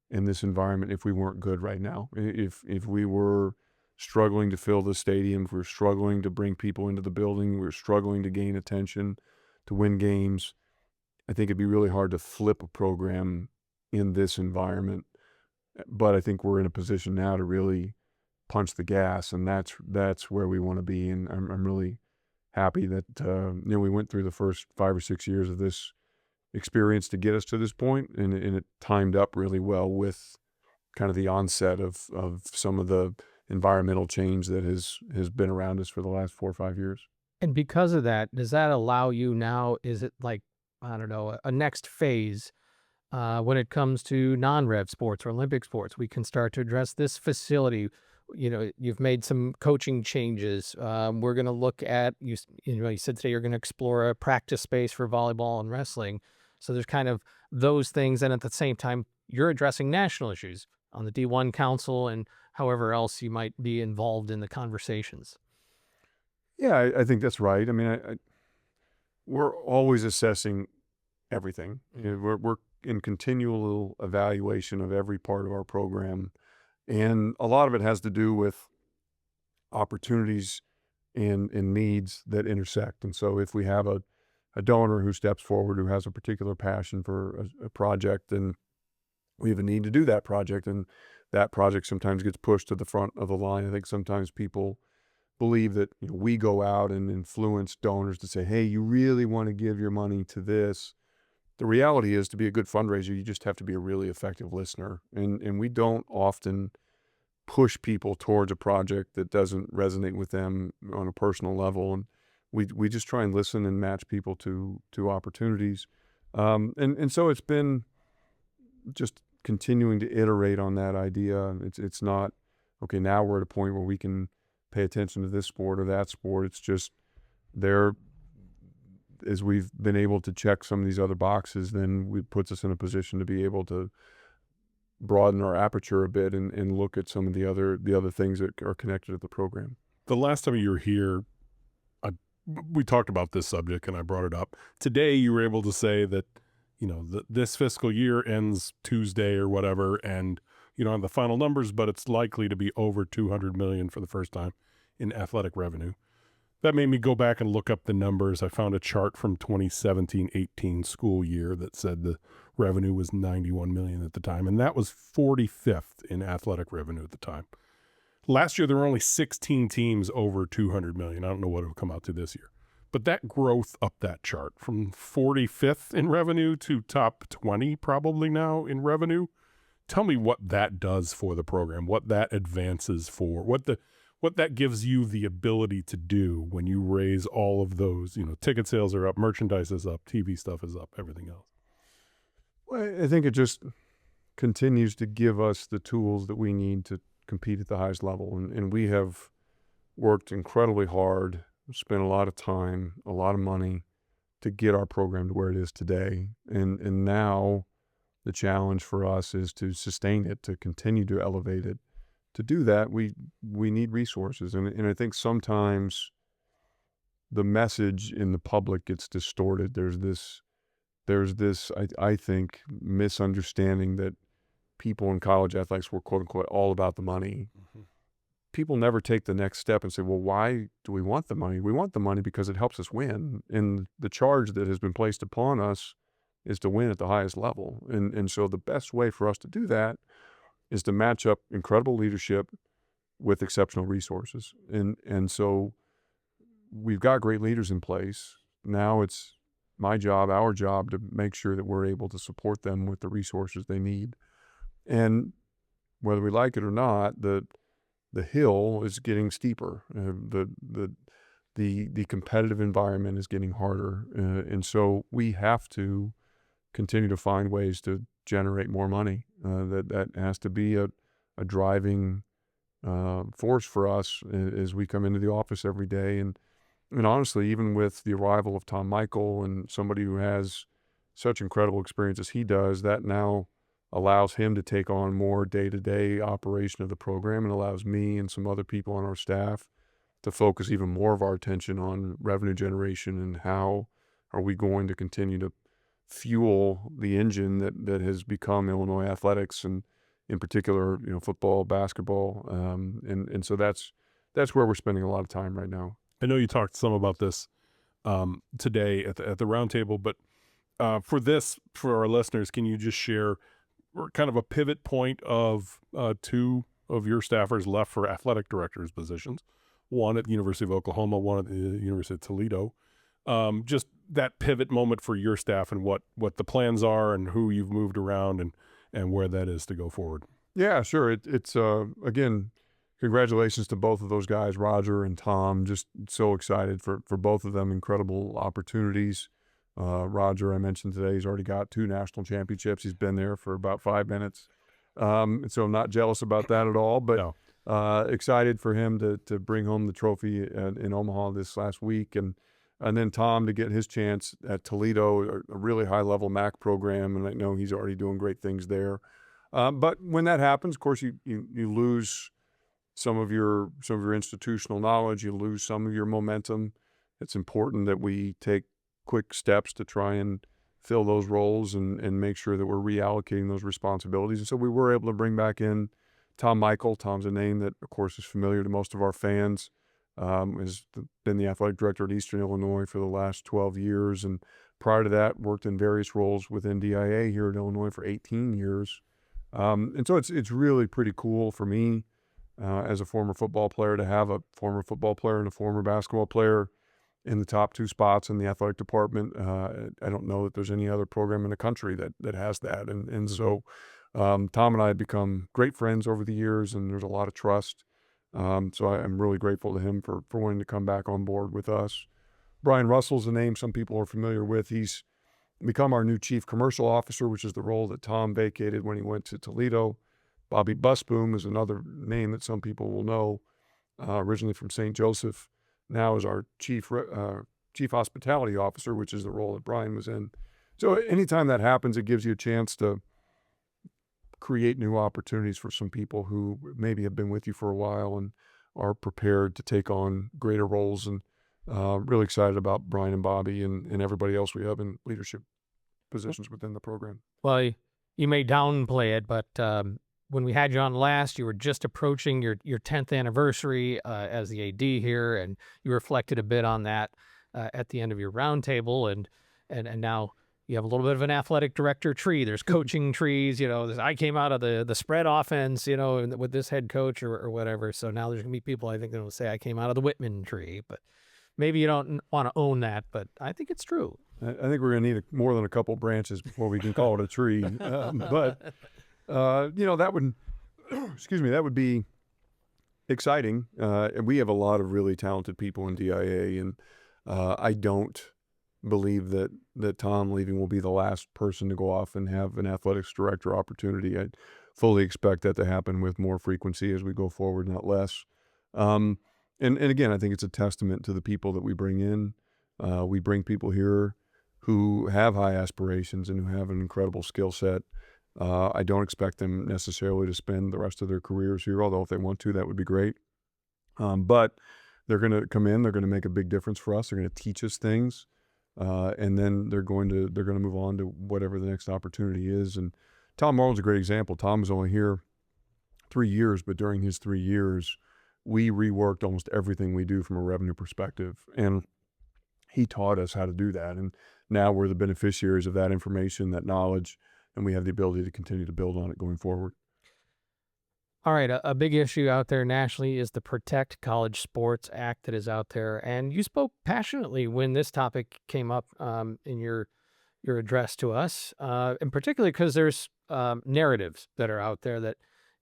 in this environment if we weren't good right now. If we were struggling to fill the stadium, if we were struggling to bring people into the building, we were struggling to gain attention, to win games, I think it'd be really hard to flip a program in this environment. But I think we're in a position now to really punch the gas, and that's where we want to be. And I'm really happy that we went through the first 5 or 6 years of this experience to get us to this point, and it timed up really well with kind of the onset of some of the environmental change that has been around us for the last 4 or 5 years. And because of that, does that allow you now, is it like, I don't know, a next phase when it comes to non-rev sports or Olympic sports? We can start to address this facility. You've made some coaching changes. We're going to look at, you said today you're going to explore a practice space for volleyball and wrestling. So there's kind of those things. And at the same time, you're addressing national issues on the D1 Council and however else you might be involved in the conversations. Yeah, I think that's right. I mean, we're always assessing everything. We're in continual evaluation of every part of our program. And a lot of it has to do with opportunities and needs that intersect. And so if we have a a donor who steps forward, who has a particular passion for a project, and we have a need to do that project, and that project sometimes gets pushed to the front of the line. I think sometimes people believe that, you know, we go out and influence donors to say, hey, you really want to give your money to this. The reality is, to be a good fundraiser, you just have to be a really effective listener. And we don't often push people towards a project that doesn't resonate with them on a personal level. And we just try and listen and match people to opportunities. And so it's been just continuing to iterate on that idea. It's not, okay, now we're at a point where we can pay attention to this sport or that sport. It's just there, as we've been able to check some of these other boxes, then it puts us in a position to be able to broaden our aperture a bit and look at some of the other things that are connected to the program. The last time you were here, we talked about this subject and I brought it up. Today you were able to say that, you know, this fiscal year ends Tuesday or whatever, and you don't have the final numbers, but it's likely to be over $200 million for the first time in athletic revenue. That made me go back and look up the numbers. I found a chart from 2017-18 school year that said the revenue was $91 million at the time, and that was 45th in athletic revenue at the time. Last year, there were only 16 teams over $200 million. I don't know what it'll come out to this year. But that growth up that chart from 45th in revenue to top 20 probably now in revenue. Tell me what that does for the program, what that advances for, what that gives you the ability to do when you raise all of those, you know, ticket sales are up, merchandise is up, TV stuff is up, everything else. Well, I think it just continues to give us the tools that we need to compete at the highest level. And we have worked incredibly hard, spent a lot of time, a lot of money to get our program to where it is today. And now the challenge for us is to sustain it, to continue to elevate it. To do that, we need resources. And I think sometimes the message in the public gets distorted. There's this, I think, misunderstanding that people in college athletics were, quote unquote, all about the money. Mm-hmm. People never take the next step and say, well, why do we want the money? We want the money because it helps us win. And the charge that has been placed upon us is to win at the highest level. And so the best way for us to do that is to match up incredible leadership with exceptional resources. And so we've got great leaders in place. Now it's my job, our job, to make sure that we're able to support them with the resources they need. And whether we like it or not, the hill is getting steeper. The competitive environment is getting harder. And so we have to continue to find ways to generate more money. That has to be a driving force for us as we come into the office every day. And honestly, even with the arrival of Tom Michael and somebody who has such incredible experience as he does, that now allows him to take on more day-to-day operation of the program and allows me and some other people on our staff to focus even more of our attention on revenue generation and how are we going to continue to fuel the engine that has become Illinois athletics, and in particular, you know, football, basketball. And so that's where we're spending a lot of time right now. I know you talked some about this today at the roundtable, but for our listeners, can you just share kind of a pivot point of two of your staffers left for athletic directors positions, one at the University of Oklahoma, one at the University of Toledo. Just that pivot moment for your staff and what the plans are and who you've moved around and where that is to go forward. Yeah, sure. It's again, congratulations to both of those guys, Roger and Tom. Just so excited for both of them. Incredible opportunities. Roger, I mentioned today, he's already got 2 national championships. He's been there for about 5 minutes. So I'm not jealous about that at all, but no. Excited for him to bring home the trophy in Omaha this last week. And then Tom to get his chance at Toledo, a really high-level MAC program, and I know he's already doing great things there. But when that happens, of course, you lose some of your institutional knowledge. You lose some of your momentum. It's important that we take quick steps to try and fill those roles and make sure that we're reallocating those responsibilities. And so we were able to bring back in Tom Michael. Tom's a name that, of course, is familiar to most of our fans. Been the athletic director at Eastern Illinois for the last 12 years. And prior to that, worked in various roles within DIA here in Illinois for 18 years. And so it's really pretty cool for me as a former football player to have a former football player and a former basketball player in the top two spots in the athletic department. I don't know that there's any other program in the country that has that. And so Tom and I have become great friends over the years, and there's a lot of trust. So I'm really grateful to him for wanting to come back on board with us. Brian Russell's a name some people are familiar with. He's become our new chief commercial officer, which is the role that Tom vacated when he went to Toledo. Bobby Busboom is another name that some people will know, originally from St. Joseph, now is our chief hospitality officer, which is the role that Brian was in. So anytime that happens, it gives you a chance to create new opportunities for some people who maybe have been with you for a while and are prepared to take on greater roles. And really excited about Brian and Bobby and everybody else we have in leadership positions within the program. Well, you may downplay it, but when we had you on last, you were just approaching your 10th anniversary as the AD here, and you reflected a bit on that at the end of your roundtable, and now you have a little bit of an athletic director tree. There's coaching trees, I came out of the spread offense, with this head coach or whatever. So now there's gonna be people, I think, that will say I came out of the Whitman tree, but maybe you don't want to own that, but I think it's true. I think we're going to need more than a couple branches before we can call it a tree. But that would, excuse me, that would be exciting. And we have a lot of really talented people in DIA, and I don't believe that Tom leaving will be the last person to go off and have an athletics director opportunity. I fully expect that to happen with more frequency as we go forward, not less. And again, I think it's a testament to the people that we bring in. We bring people here who have high aspirations and who have an incredible skill set. I don't expect them necessarily to spend the rest of their careers here, although if they want to, that would be great. But they're going to come in, they're going to make a big difference for us. They're going to teach us things. And then they're going to move on to whatever the next opportunity is. And Tom Marlin's a great example. Tom was only here 3 years, but during his 3 years, we reworked almost everything we do from a revenue perspective. And he taught us how to do that. And now we're the beneficiaries of that information, that knowledge, and we have the ability to continue to build on it going forward. All right, a big issue out there nationally is the Protect College Sports Act that is out there, and you spoke passionately when this topic came up in your address to us, and particularly because there's narratives that are out there that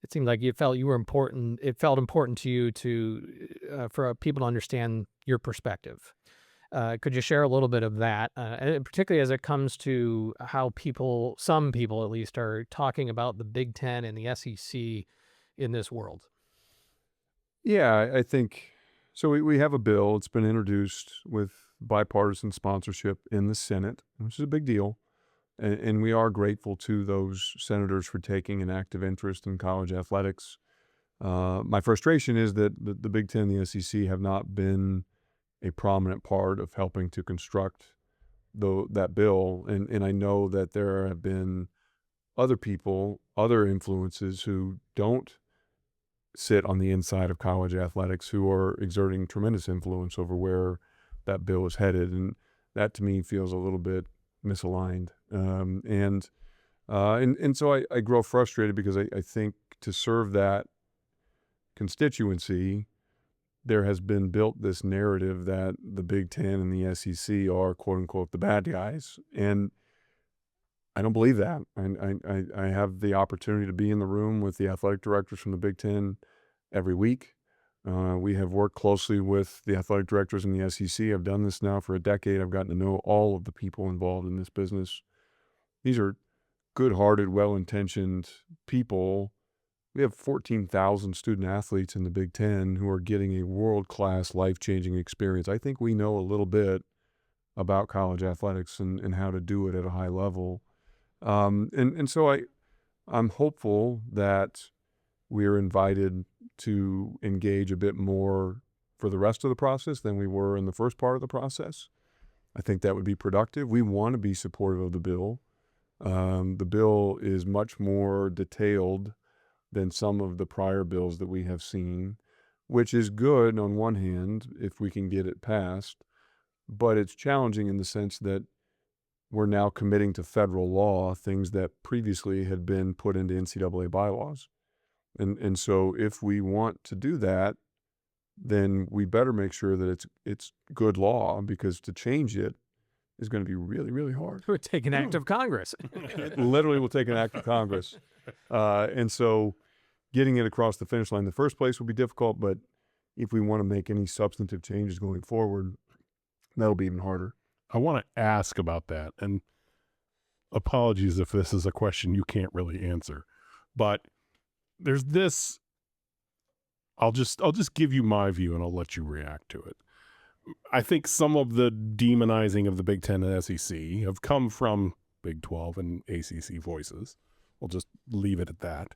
it seemed like you felt you were important. It felt important to you for people to understand your perspective. Could you share a little bit of that, and particularly as it comes to how some people at least, are talking about the Big Ten and the SEC in this world? Yeah, I think so. We have a bill. It's been introduced with bipartisan sponsorship in the Senate, which is a big deal. And we are grateful to those senators for taking an active interest in college athletics. My frustration is that the Big Ten and the SEC have not been a prominent part of helping to construct that bill. And I know that there have been other people, other influences who don't sit on the inside of college athletics who are exerting tremendous influence over where that bill is headed. And that to me feels a little bit misaligned. And so I grow frustrated because I think to serve that constituency, there has been built this narrative that the Big Ten and the SEC are quote unquote the bad guys. And I don't believe that. I have the opportunity to be in the room with the athletic directors from the Big Ten every week. We have worked closely with the athletic directors in the SEC. I've done this now for a decade. I've gotten to know all of the people involved in this business. These are good-hearted, well-intentioned people. We have 14,000 student athletes in the Big Ten who are getting a world-class, life-changing experience. I think we know a little bit about college athletics and how to do it at a high level. And so I'm hopeful that we're invited to engage a bit more for the rest of the process than we were in the first part of the process. I think that would be productive. We want to be supportive of the bill. The bill is much more detailed than some of the prior bills that we have seen. which is good on one hand if we can get it passed, but it's challenging in the sense that we're now committing to federal law things that previously had been put into NCAA bylaws. And so if we want to do that, then we better make sure that it's good law, because to change it is going to be really, really hard. It would take an act of Congress. It literally will take an act of Congress. And so getting it across the finish line in the first place will be difficult, but if we want to make any substantive changes going forward, that'll be even harder. I want to ask about that, and apologies if this is a question you can't really answer, but there's this. I'll just give you my view, and I'll let you react to it. I think some of the demonizing of the Big Ten and SEC have come from Big 12 and ACC voices. We'll just leave it at that.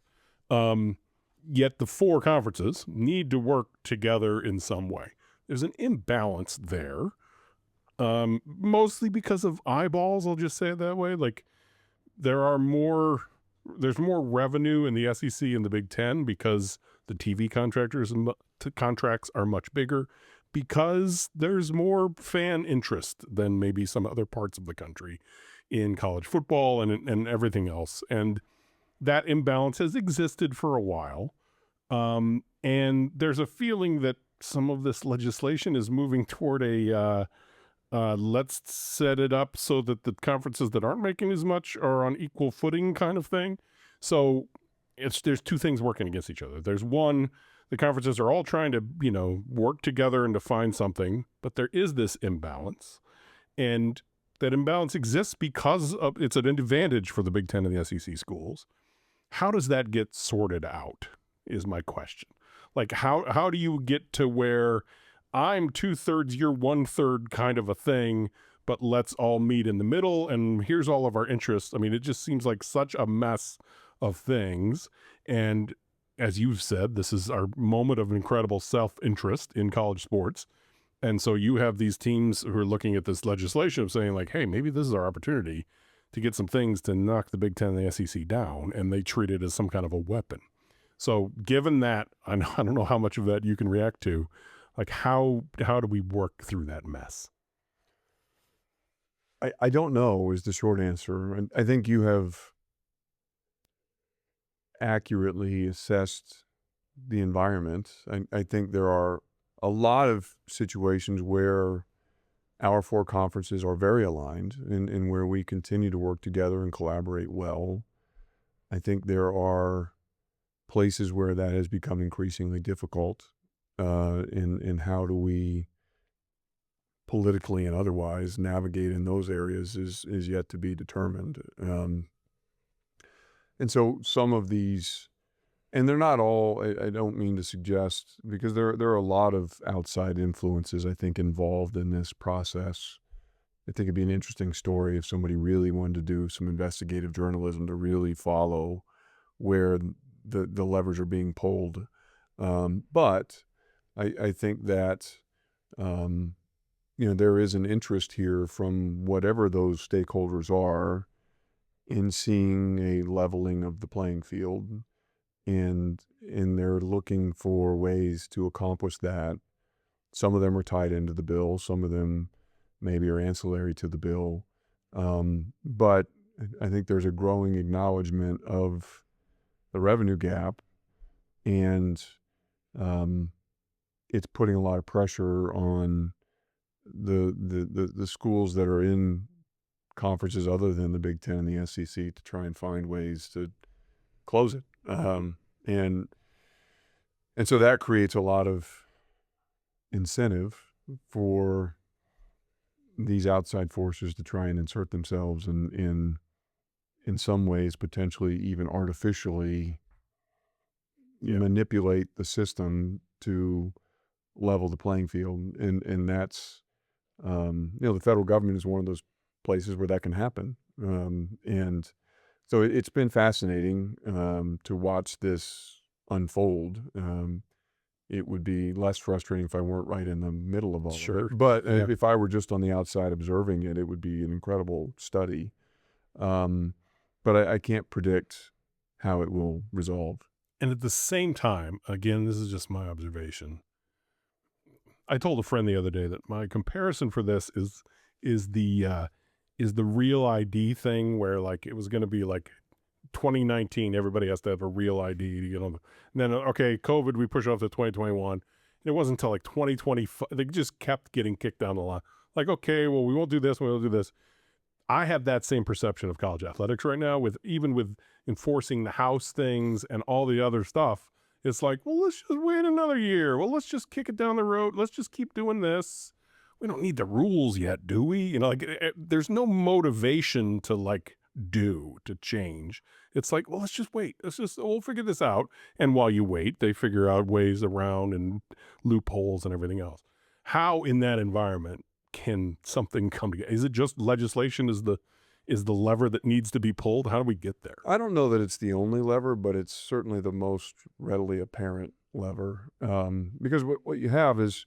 Yet the four conferences need to work together in some way. There's an imbalance there, mostly because of eyeballs. I'll just say it that way. Like there's more revenue in the SEC and the Big Ten because the TV contracts are much bigger, because there's more fan interest than maybe some other parts of the country in college football and everything else. And that imbalance has existed for a while. And there's a feeling that some of this legislation is moving toward a let's set it up so that the conferences that aren't making as much are on equal footing kind of thing. So there's two things working against each other. There's one, the conferences are all trying to, work together and to find something, but there is this imbalance. And that imbalance exists because it's an advantage for the Big Ten and the SEC schools. How does that get sorted out is my question. Like how do you get to where I'm 2/3, you're 1/3 kind of a thing, but let's all meet in the middle and here's all of our interests. I mean, it just seems like such a mess of things. And as you've said, this is our moment of incredible self-interest in college sports. And so you have these teams who are looking at this legislation saying like, hey, maybe this is our opportunity to get some things to knock the Big Ten and the SEC down, and they treat it as some kind of a weapon. So given that, I don't know how much of that you can react to, like how do we work through that mess? I don't know is the short answer. And I think you have accurately assessed the environment. I think there are a lot of situations where our four conferences are very aligned and where we continue to work together and collaborate well. I think there are places where that has become increasingly difficult in how do we politically and otherwise navigate in those areas is yet to be determined. And so some of these, and they're not all, I don't mean to suggest, because there are a lot of outside influences, I think, involved in this process. I think it'd be an interesting story if somebody really wanted to do some investigative journalism to really follow where the levers are being pulled. But I think that, there is an interest here from whatever those stakeholders are in seeing a leveling of the playing field, and they're looking for ways to accomplish that. Some of them are tied into the bill. Some of them maybe are ancillary to the bill. But I think there's a growing acknowledgement of the revenue gap, and it's putting a lot of pressure on the schools that are in conferences other than the Big Ten and the SEC to try and find ways to close it. And so that creates a lot of incentive for these outside forces to try and insert themselves in some ways, potentially even artificially manipulate the system to level the playing field. And that's, the federal government is one of those places where that can happen. And so it's been fascinating to watch this unfold. It would be less frustrating if I weren't right in the middle of all of it. But if I were just on the outside observing it, it would be an incredible study. But I can't predict how it will resolve. And at the same time, again, this is just my observation. I told a friend the other day that my comparison for this is the real ID thing, where like it was going to be like 2019, everybody has to have a real ID to get on. And then okay, COVID, we push off to 2021. And it wasn't until like 2025 they just kept getting kicked down the line. Like, okay, well, we won't do this, we won't do this. I have that same perception of college athletics right now, with enforcing the house things and all the other stuff. It's like, well, let's just wait another year. Well, let's just kick it down the road. Let's just keep doing this. We don't need the rules yet, do we? You know, like there's no motivation to change. It's like, well, let's just wait. We'll figure this out. And while you wait, they figure out ways around and loopholes and everything else. How in that environment can something come together? Is it just legislation is the lever that needs to be pulled? How do we get there? I don't know that it's the only lever, but it's certainly the most readily apparent lever. Because what you have is,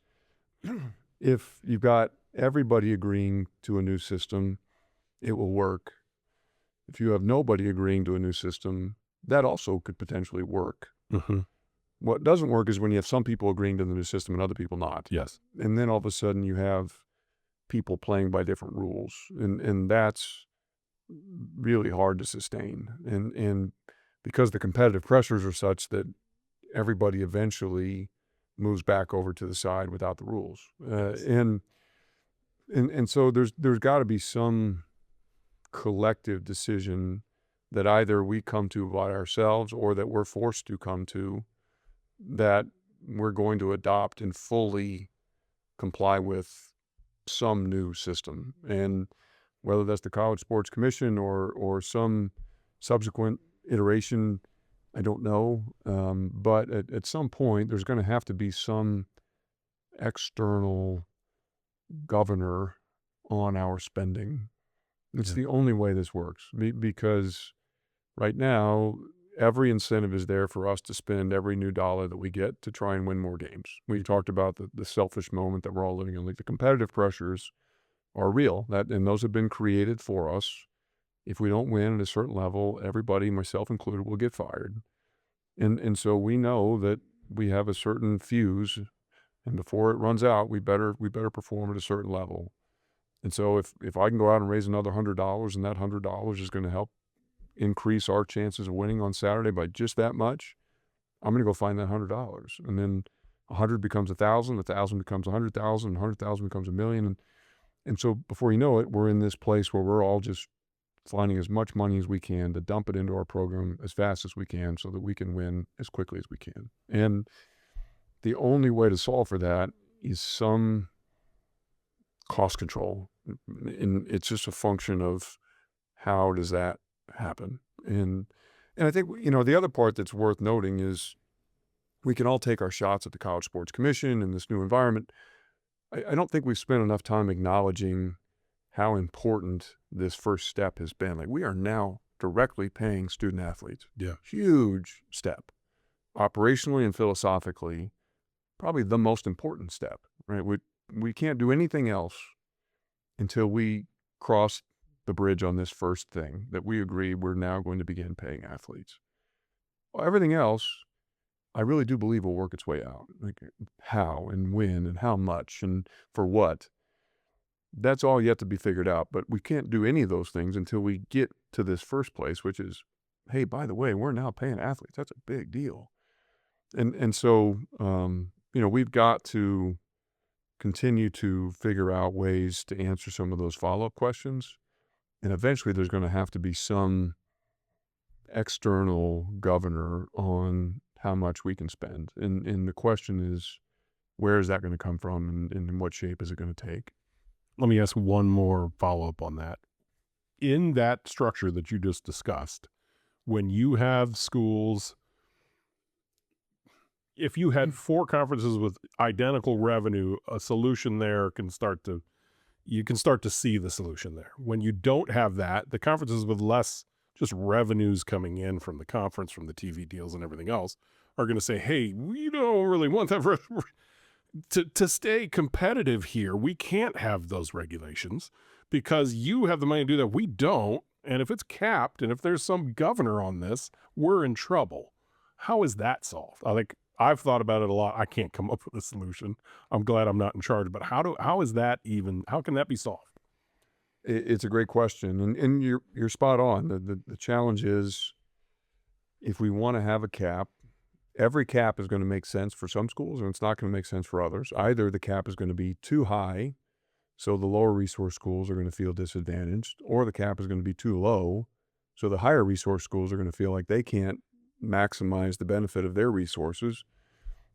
if you've got everybody agreeing to a new system, it will work. If you have nobody agreeing to a new system, that also could potentially work. Mm-hmm. What doesn't work is when you have some people agreeing to the new system and other people not. Yes. And then all of a sudden you have people playing by different rules. And that's really hard to sustain. And because the competitive pressures are such that everybody eventually moves back over to the side without the rules. And so there's got to be some collective decision that either we come to by ourselves or that we're forced to come to, that we're going to adopt and fully comply with some new system. And whether that's the College Sports Commission or some subsequent iteration, I don't know. But at some point, there's going to have to be some external governor on our spending. It's the only way this works, because right now, every incentive is there for us to spend every new dollar that we get to try and win more games. We talked about the selfish moment that we're all living in. Like, the competitive pressures are real, and those have been created for us. If we don't win at a certain level, everybody, myself included, will get fired. And so we know that we have a certain fuse, and before it runs out, we better perform at a certain level. And so if I can go out and raise another $100, and that $100 is going to help increase our chances of winning on Saturday by just that much, I'm going to go find that $100. And then 100 becomes 1,000, 1,000 becomes 100,000, 100,000 becomes 1,000,000. And so before you know it, we're in this place where we're all just finding as much money as we can to dump it into our program as fast as we can so that we can win as quickly as we can. And the only way to solve for that is some cost control. And it's just a function of how does that happen. And I think, the other part that's worth noting is we can all take our shots at the College Sports Commission and this new environment. I don't think we've spent enough time acknowledging how important this first step has been. Like, we are now directly paying student athletes. Yeah. Huge step. Operationally and philosophically, probably the most important step, right? We can't do anything else until we cross the bridge on this first thing that we agree we're now going to begin paying athletes. Well, everything else, I really do believe will work its way out. Like, how and when and how much and for what, that's all yet to be figured out. But we can't do any of those things until we get to this first place, which is, hey, by the way, we're now paying athletes. That's a big deal. And so, we've got to continue to figure out ways to answer some of those follow-up questions. And eventually there's going to have to be some external governor on how much we can spend. And the question is, where is that going to come from, and in what shape is it going to take? Let me ask one more follow-up on that. In that structure that you just discussed, when you have schools, if you had 4 conferences with identical revenue, a solution there you can start to see the solution there. When you don't have that, the conferences with less just revenues coming in from the conference, from the TV deals and everything else, are going to say, hey, we don't really want that to stay competitive here. We can't have those regulations because you have the money to do that. We don't. And if it's capped and if there's some governor on this, we're in trouble. How is that solved? I've thought about it a lot. I can't come up with a solution. I'm glad I'm not in charge, but how can that be solved? It's a great question, and you're spot on. The challenge is, if we want to have a cap, every cap is going to make sense for some schools, and it's not going to make sense for others. Either the cap is going to be too high, so the lower resource schools are going to feel disadvantaged, or the cap is going to be too low, so the higher resource schools are going to feel like they can't maximize the benefit of their resources.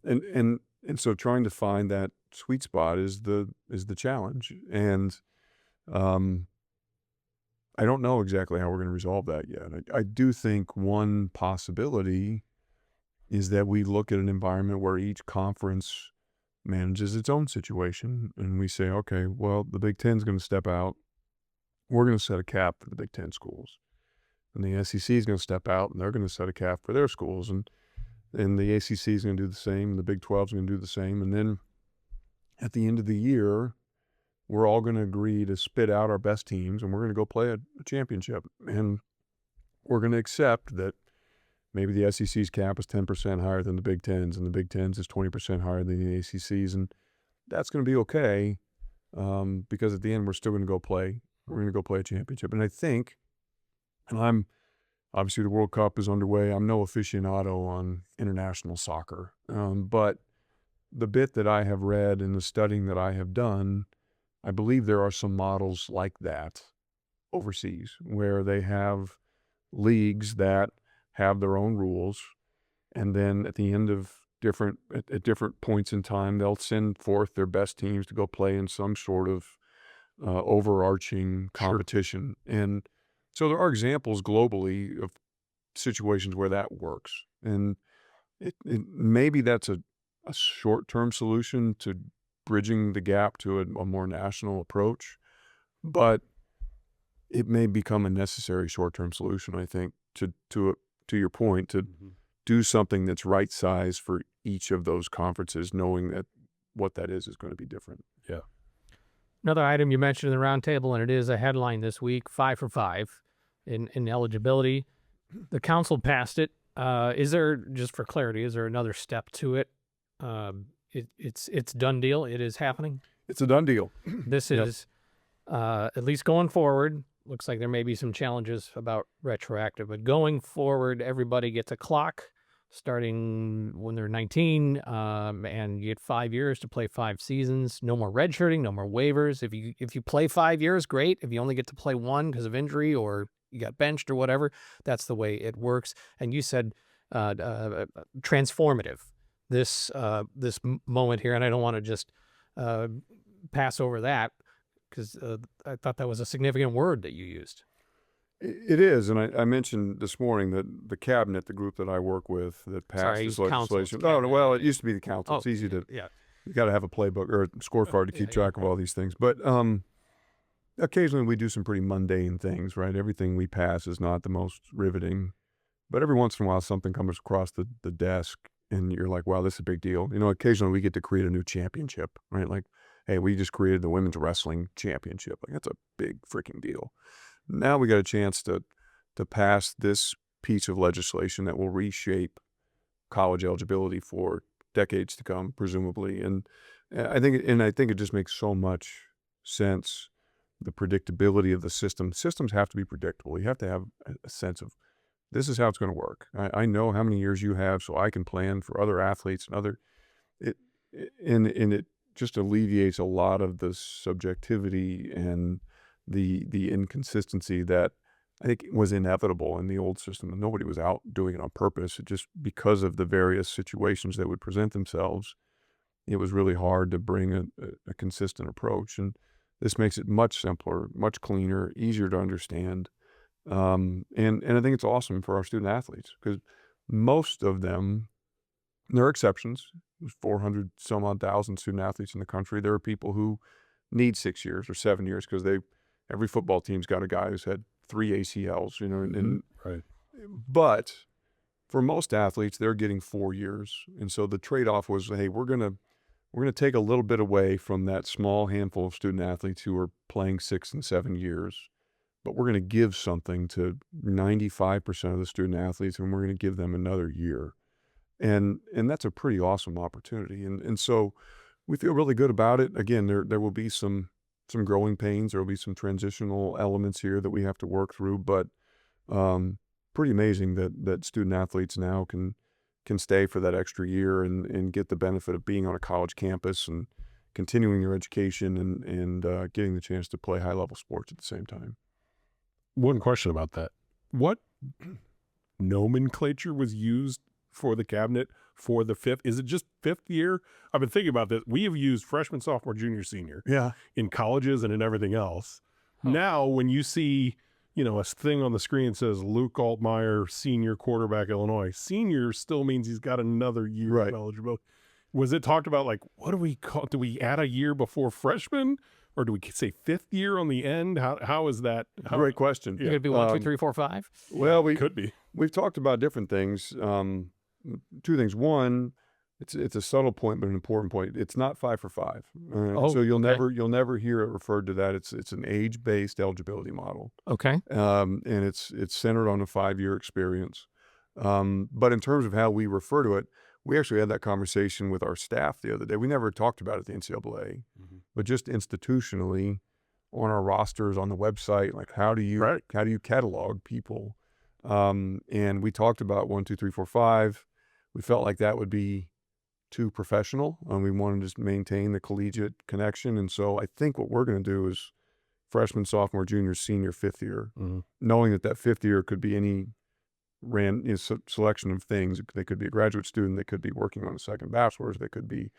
And so trying to find that sweet spot is the challenge. And I don't know exactly how we're going to resolve that yet. I do think one possibility is that we look at an environment where each conference manages its own situation, and we say, okay, well, the Big Ten is going to step out. We're going to set a cap for the Big Ten schools. And the SEC is going to step out, and they're going to set a cap for their schools. And the ACC is going to do the same, and the Big 12 is going to do the same. And then at the end of the year, we're all going to agree to spit out our best teams, and we're going to go play a championship. And we're going to accept that maybe the SEC's cap is 10% higher than the Big Ten's, and the Big Ten's is 20% higher than the ACC's. And that's going to be okay, because at the end, we're still going to go play. We're going to go play a championship. And I think, and obviously the World Cup is underway. I'm no aficionado on international soccer, but the bit that I have read and the studying that I have done, I believe there are some models like that overseas where they have leagues that have their own rules, and then at the end of different points in time, they'll send forth their best teams to go play in some sort of overarching competition. Sure. And so there are examples globally of situations where that works, and it maybe that's a short-term solution to bridging the gap to a more national approach, but it may become a necessary short-term solution, I think, to your point, to do something that's right size for each of those conferences, knowing that what that is going to be different. Yeah. Another item you mentioned in the roundtable, and it is a headline this week, 5 for 5 in eligibility. The council passed it. Is there, just for clarity, is there another step to it? It's done deal. It is happening. It's a done deal. This is, at least going forward, looks like there may be some challenges about retroactive, but going forward, everybody gets a clock starting when they're 19, and you get 5 years to play 5 seasons. No more redshirting, no more waivers. If you play 5 years, great. If you only get to play 1 because of injury or you got benched or whatever, that's the way it works. And you said transformative. This moment here, and I don't want to just pass over that, because I thought that was a significant word that you used. It is, and I mentioned this morning that the cabinet, the group that I work with that passed this legislation. Oh, well, it used to be the council. It's easy to, you got to have a playbook or a scorecard to keep track of all these things. But occasionally we do some pretty mundane things, right? Everything we pass is not the most riveting, but every once in a while something comes across the desk and you're like, wow, this is a big deal. You know, occasionally we get to create a new championship, right? Like, hey, we just created the women's wrestling championship. Like, that's a big freaking deal. Now we got a chance to pass this piece of legislation that will reshape college eligibility for decades to come, presumably. And I think it just makes so much sense. The predictability of the system. Systems have to be predictable. You have to have a sense of, this is how it's going to work. I know how many years you have, so I can plan for other athletes and it just alleviates a lot of the subjectivity and the inconsistency that I think was inevitable in the old system. And nobody was out doing it on purpose. It just, because of the various situations that would present themselves, it was really hard to bring a consistent approach. And this makes it much simpler, much cleaner, easier to understand. And I think it's awesome for our student athletes, because most of them, there are exceptions. There's 400 some odd thousand student athletes in the country. There are people who need 6 years or 7 years because every football team's got a guy who's had 3 ACLs, you know, right. But for most athletes, they're getting 4 years. And so the trade-off was, hey, we're going to take a little bit away from that small handful of student athletes who are playing 6 and 7 years, but we're going to give something to 95% of the student athletes, and we're going to give them another year. And that's a pretty awesome opportunity. And so we feel really good about it. Again, there will be some growing pains. There will be some transitional elements here that we have to work through, but pretty amazing that student athletes now can stay for that extra year and get the benefit of being on a college campus and continuing your education and getting the chance to play high level sports at the same time. One question about that. What nomenclature was used for the cabinet for the fifth? Is it just fifth year? I've been thinking about this. We have used freshman, sophomore, junior, senior in colleges and in everything else. Huh. Now, when you see, a thing on the screen says Luke Altmaier, senior quarterback, Illinois, senior still means he's got another year of eligibility. Was it talked about, like, what do we call, do we add a year before freshman? Or do we say fifth year on the end? How is that? Great question. It could be 1, 2, 3, 4, 5. Well, could be. We've talked about different things. Two things. One, it's a subtle point, but an important point. It's not 5 for 5. So you'll never hear it referred to that. It's an age-based eligibility model. Okay. And it's centered on a 5-year experience. But in terms of how we refer to it, we actually had that conversation with our staff the other day. We never talked about it at the NCAA, but just institutionally on our rosters, on the website, like how do you catalog people? And we talked about 1, 2, 3, 4, 5. We felt like that would be too professional, and we wanted to just maintain the collegiate connection. And so I think what we're going to do is freshman, sophomore, junior, senior, fifth year, knowing that fifth year could be any selection of things. They could be a graduate student, they could be working on a second bachelor's, they could be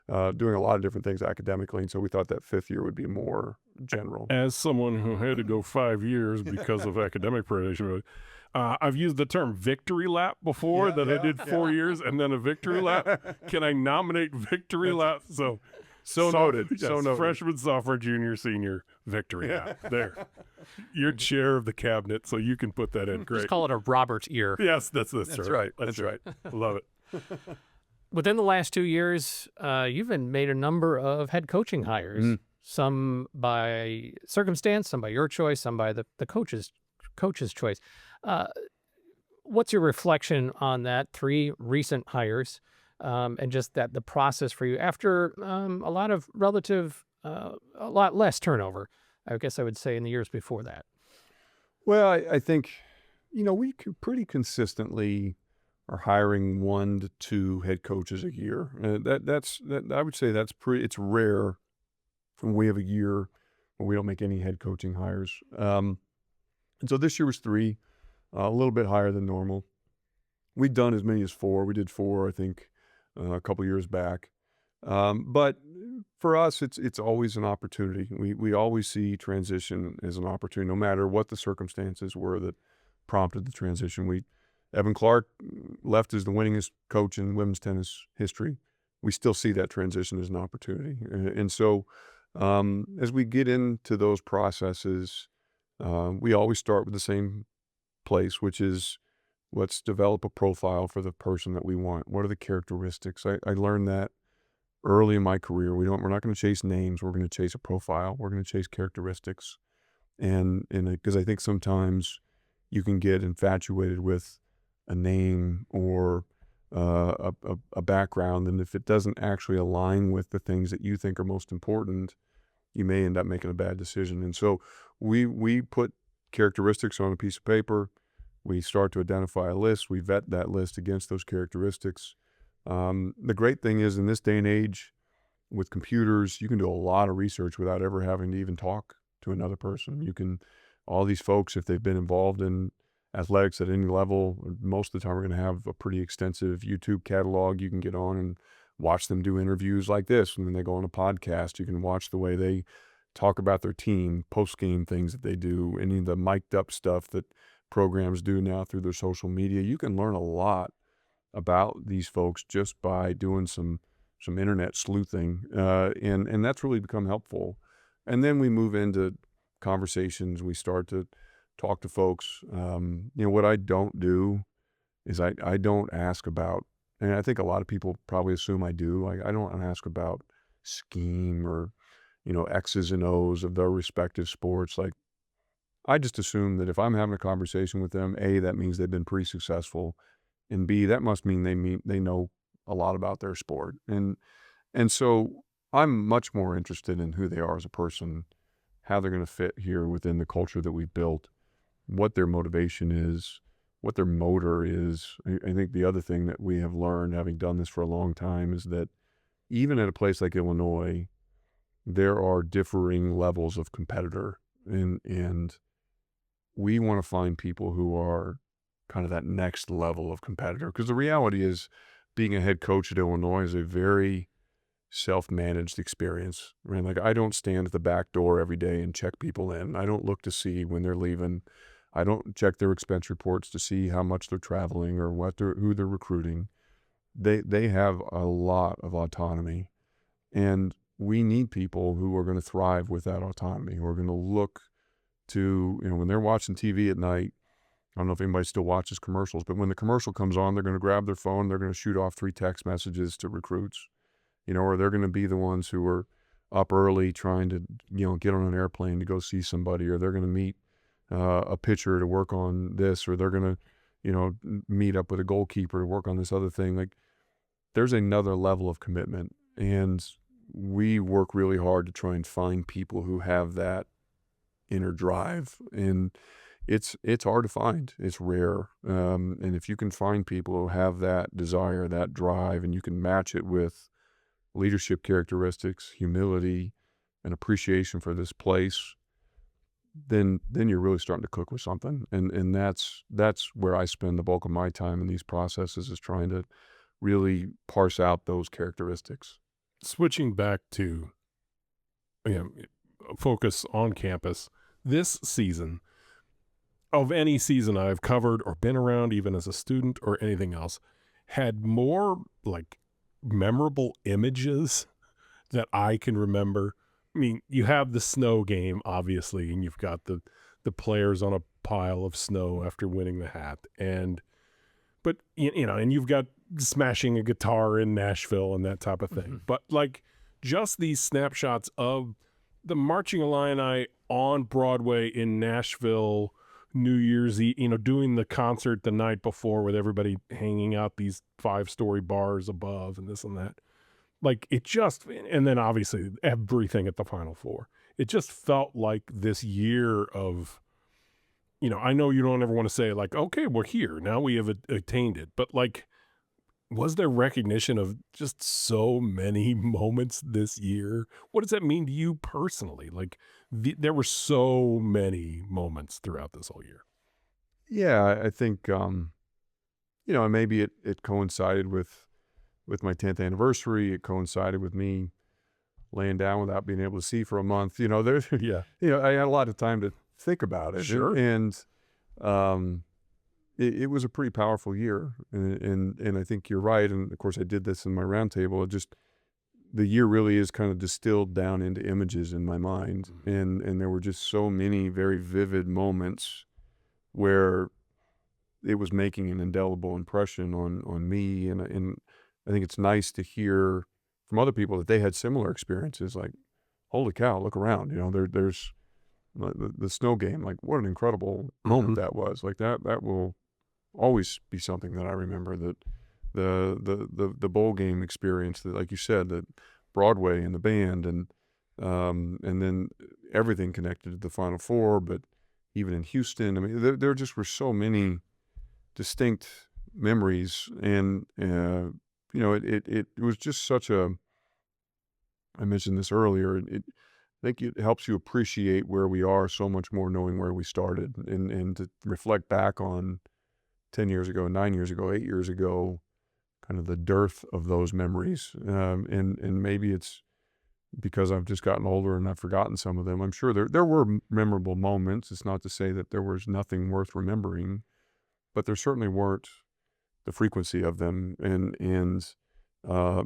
doing a lot of different things academically. And so we thought that fifth year would be more general. As someone who had to go 5 years because of academic predation, I've used the term victory lap before, I did 4 years and then a victory lap. Can I nominate victory lap? So noted. Yes, So noted. Freshman, sophomore, junior, senior, victory lap. There. You're chair of the cabinet, so you can put that in. Great. Just call it a Robert's ear. Yes, that's right. That's right. Love it. Within the last 2 years, you've made a number of head coaching hires, some by circumstance, some by your choice, some by the coach's choice. What's your reflection on that 3 recent hires and just the process for you after a lot less turnover, I guess I would say, in the years before that? Well, I think, we pretty consistently are hiring 1 to 2 head coaches a year. I would say it's rare when we have a year where we don't make any head coaching hires. And so this year was 3, a little bit higher than normal. We'd done as many as 4. We did 4, I think, a couple years back. But for us, it's always an opportunity. We always see transition as an opportunity, no matter what the circumstances were that prompted the transition. Evan Clark left as the winningest coach in women's tennis history. We still see that transition as an opportunity. And so as we get into those processes, we always start with the same place, which is let's develop a profile for the person that we want. What are the characteristics? I learned that early in my career. We're not going to chase names. We're going to chase a profile. We're going to chase characteristics. And because I think sometimes you can get infatuated with a name or a background, and if it doesn't actually align with the things that you think are most important, you may end up making a bad decision. And so we put characteristics on a piece of paper. We start to identify a list. We vet that list against those characteristics. The great thing is, in this day and age with computers, you can do a lot of research without ever having to even talk to another person. All these folks, if they've been involved in athletics at any level, most of the time we're going to have a pretty extensive YouTube catalog. You can get on and watch them do interviews like this. And then they go on a podcast. You can watch the way they talk about their team, post-game things that they do, any of the mic'd up stuff that programs do now through their social media. You can learn a lot about these folks just by doing some internet sleuthing. And that's really become helpful. And then we move into conversations. We start to talk to folks. What I don't do is I don't ask about, and I think a lot of people probably assume I do. I don't ask about scheme or, X's and O's of their respective sports. Like, I just assume that if I'm having a conversation with them, A, that means they've been pretty successful and B, that must mean they know a lot about their sport. And so I'm much more interested in who they are as a person, how they're going to fit here within the culture that we've built, what their motivation is, what their motor is. I think the other thing that we have learned, having done this for a long time, is that even at a place like Illinois, there are differing levels of competitor, and we want to find people who are kind of that next level of competitor. Because the reality is, being a head coach at Illinois is a very self-managed experience. Right? Like, I don't stand at the back door every day and check people in. I don't look to see when they're leaving. I don't check their expense reports to see how much they're traveling or who they're recruiting. They have a lot of autonomy, and we need people who are going to thrive with that autonomy, who are going to look to, when they're watching TV at night. I don't know if anybody still watches commercials, but when the commercial comes on, they're going to grab their phone, they're going to shoot off 3 text messages to recruits, or they're going to be the ones who are up early trying to, get on an airplane to go see somebody, or they're going to meet a pitcher to work on this, or they're going to, meet up with a goalkeeper to work on this other thing. Like, there's another level of commitment, and we work really hard to try and find people who have that inner drive, and it's hard to find. It's rare, and if you can find people who have that desire, that drive, and you can match it with leadership characteristics, humility, and appreciation for this place, then you're really starting to cook with something. And that's where I spend the bulk of my time in these processes, is trying to really parse out those characteristics. Switching back to focus on campus, this season, of any season I've covered or been around, even as a student or anything else, had more like memorable images that I can remember. I mean, you have the snow game, obviously, and you've got the players on a pile of snow after winning the hat, but and you've got smashing a guitar in Nashville and that type of thing. Mm-hmm. But like, just these snapshots of the Marching Illini on Broadway in Nashville, New Year's Eve, doing the concert the night before with everybody hanging out these 5-story bars above and this and that. Like, it just, and then obviously everything at the Final Four. It just felt like this year of, I know you don't ever want to say like, okay, we're here, now we have attained it. But like, was there recognition of just so many moments this year? What does that mean to you personally? Like, there were so many moments throughout this whole year. Yeah, I think, maybe it coincided with my 10th anniversary. It coincided with me laying down without being able to see for a month. There's, yeah, I had a lot of time to think about it. Sure. And it was a pretty powerful year. And I think you're right. And of course, I did this in my roundtable. The year really is kind of distilled down into images in my mind. Mm-hmm. And there were just so many very vivid moments where it was making an indelible impression on me. And I think it's nice to hear from other people that they had similar experiences. Like, holy cow, look around, there's the snow game. Like, what an incredible moment that was. Like, that will always be something that I remember, that the bowl game experience, that, like you said, that Broadway and the band, and then everything connected to the Final Four. But even in Houston, I mean, there just were so many distinct memories, and it was just such a, I mentioned this earlier, I think it helps you appreciate where we are so much more, knowing where we started, and to reflect back on 10 years ago, 9 years ago, 8 years ago, kind of the dearth of those memories. And maybe it's because I've just gotten older and I've forgotten some of them. I'm sure there were memorable moments. It's not to say that there was nothing worth remembering, but there certainly weren't the frequency of them, and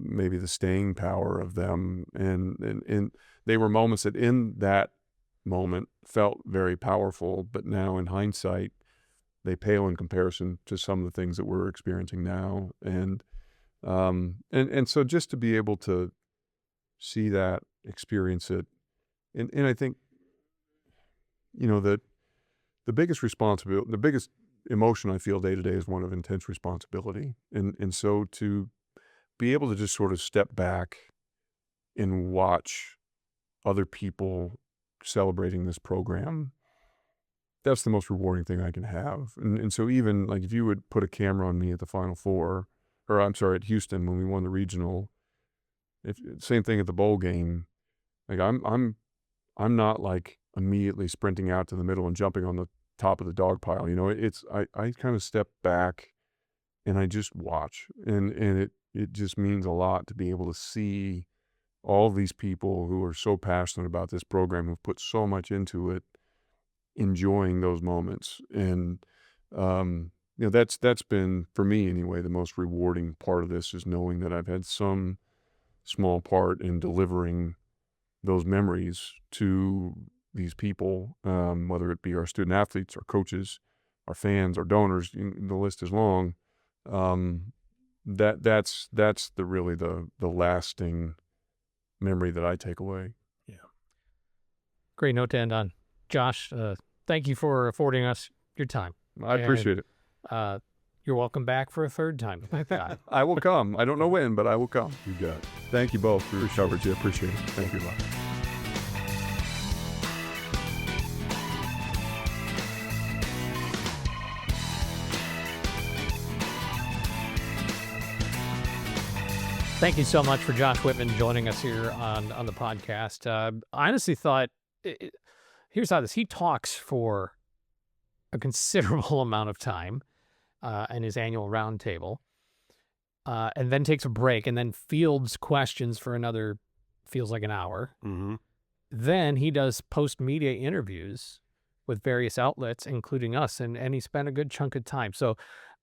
maybe the staying power of them. And they were moments that in that moment felt very powerful, but now in hindsight, they pale in comparison to some of the things that we're experiencing now. And so just to be able to see that, experience it, and I think, that the biggest responsibility, the biggest emotion I feel day to day is one of intense responsibility. And so to be able to just sort of step back and watch other people celebrating this program, that's the most rewarding thing I can have. And so even like if you would put a camera on me at the Final Four, or I'm sorry, at Houston when we won the regional, same thing at the bowl game, like I'm not like immediately sprinting out to the middle and jumping on the top of the dog pile. I kind of step back and I just watch, and it just means a lot to be able to see all these people who are so passionate about this program, who've put so much into it, enjoying those moments. And that's been, for me anyway, the most rewarding part of this, is knowing that I've had some small part in delivering those memories to these people, whether it be our student athletes, our coaches, our fans, our donors. The list is long. That's really the lasting memory that I take away. Yeah. Great note to end on. Josh, thank you for affording us your time. I appreciate it. You're welcome back for a third time. I will come. I don't know when, but I will come. You got it. Thank you both for your coverage. I appreciate it. Thank you a lot. Thank you so much for Josh Whitman joining us here on the podcast. I honestly thought, here's how he talks for a considerable amount of time in his annual roundtable, and then takes a break and then fields questions for another, feels like an hour. Mm-hmm. Then he does post-media interviews with various outlets, including us, and he spent a good chunk of time. So,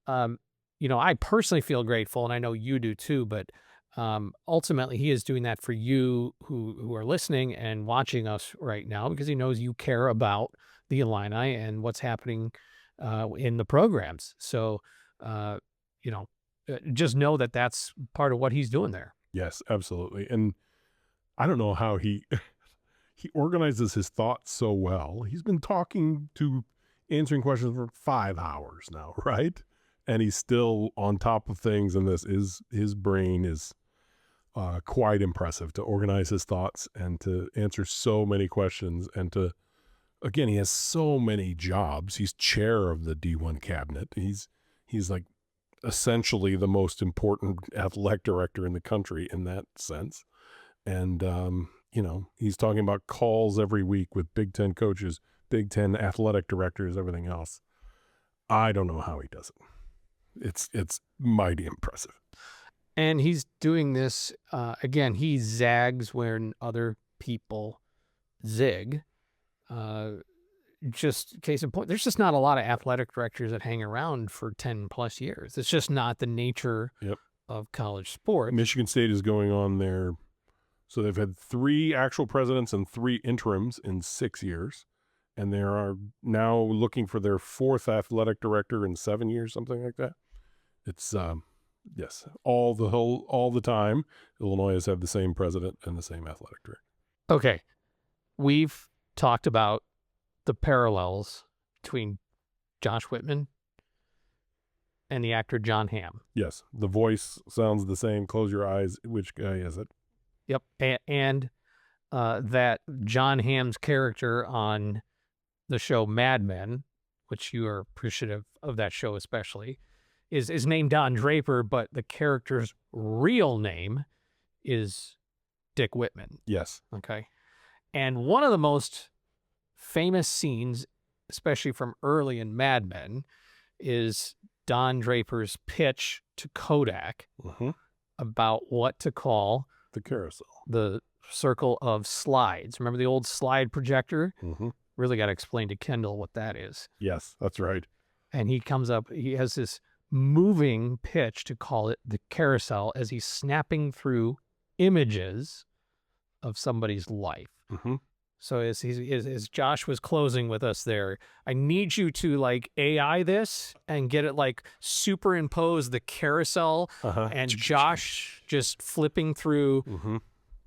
I personally feel grateful, and I know you do too, but ultimately he is doing that for you who are listening and watching us right now, because he knows you care about the Illini and what's happening in the programs. So, just know that that's part of what he's doing there. Yes, absolutely. And I don't know how he organizes his thoughts so well. He's been answering questions for 5 hours now, right? And he's still on top of things, and his brain is quite impressive to organize his thoughts and to answer so many questions. And again, he has so many jobs. He's chair of the D1 cabinet. He's like essentially the most important athletic director in the country in that sense. And, he's talking about calls every week with Big Ten coaches, Big Ten athletic directors, everything else. I don't know how he does it. It's mighty impressive. And he's doing this, again, he zags when other people zig. Just case in point, there's just not a lot of athletic directors that hang around for 10 plus years. It's just not the nature of college sport. Michigan State is going on there. So they've had 3 actual presidents and 3 interims in 6 years. And they are now looking for their 4th athletic director in 7 years, something like that. It's, yes, all the time, Illinois has had the same president and the same athletic director. Okay. We've talked about the parallels between Josh Whitman and the actor John Hamm. Yes, the voice sounds the same. Close your eyes. Which guy is it? Yep. And that John Hamm's character on the show Mad Men, which you are appreciative of that show especially, is named Don Draper, but the character's real name is Dick Whitman. Yes. Okay. And one of the most famous scenes, especially from early in Mad Men, is Don Draper's pitch to Kodak about what to call the carousel, the circle of slides. Remember the old slide projector? Mm-hmm. Really got to explain to Kendall what that is. Yes, that's right. And he has this moving pitch to call it the carousel as he's snapping through images of somebody's life. Mm-hmm. So as Josh was closing with us there, I need you to like AI this and get it like superimpose the carousel and Josh just flipping through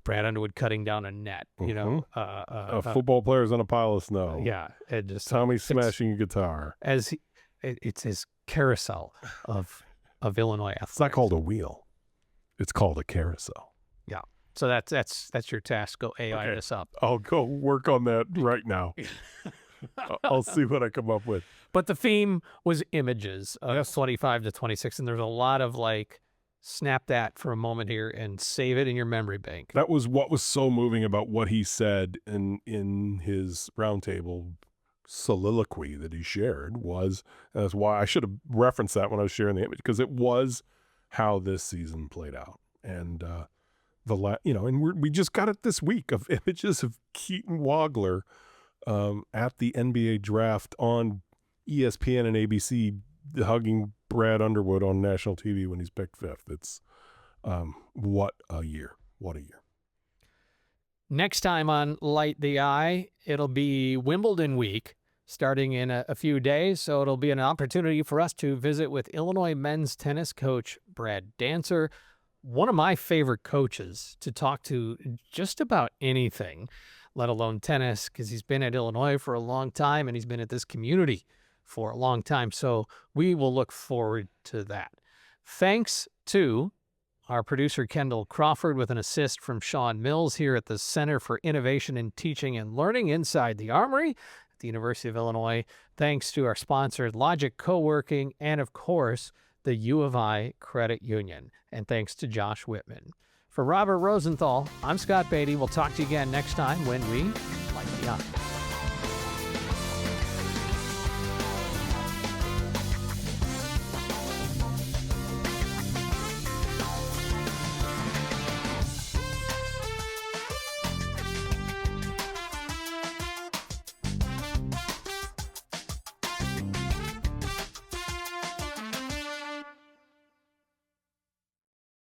Brad Underwood cutting down a net, a football player's on a pile of snow. Yeah. And just Tommy smashing a guitar. As it's his carousel of Illinois athletics. It's not called a wheel. It's called a carousel. Yeah. So that's your task. Go AI Okay. this up. I'll go work on that right now. I'll see what I come up with. But the theme was images of Yes. 25 to 26, and there's a lot of like, snap that for a moment here and save it in your memory bank. That was what was so moving about what he said in his roundtable soliloquy that he shared was, and that's why I should have referenced that when I was sharing the image, because it was how this season played out. And and we just got it this week of images of Keaton Wagler at the NBA draft on ESPN and ABC hugging Brad Underwood on national TV when he's picked 5th. It's what a year. What a year. Next time on Light the Eye, it'll be Wimbledon week starting in a few days. So it'll be an opportunity for us to visit with Illinois men's tennis coach Brad Dancer, one of my favorite coaches to talk to just about anything, let alone tennis, because he's been at Illinois for a long time and he's been at this community for a long time. So we will look forward to that. Thanks to our producer, Kendall Crawford, with an assist from Sean Mills here at the Center for Innovation in Teaching and Learning inside the Armory at the University of Illinois. Thanks to our sponsor, Logic Co-working, and of course, the U of I Credit Union. And thanks to Josh Whitman. For Robert Rosenthal, I'm Scott Beatty. We'll talk to you again next time when we Light the Eye.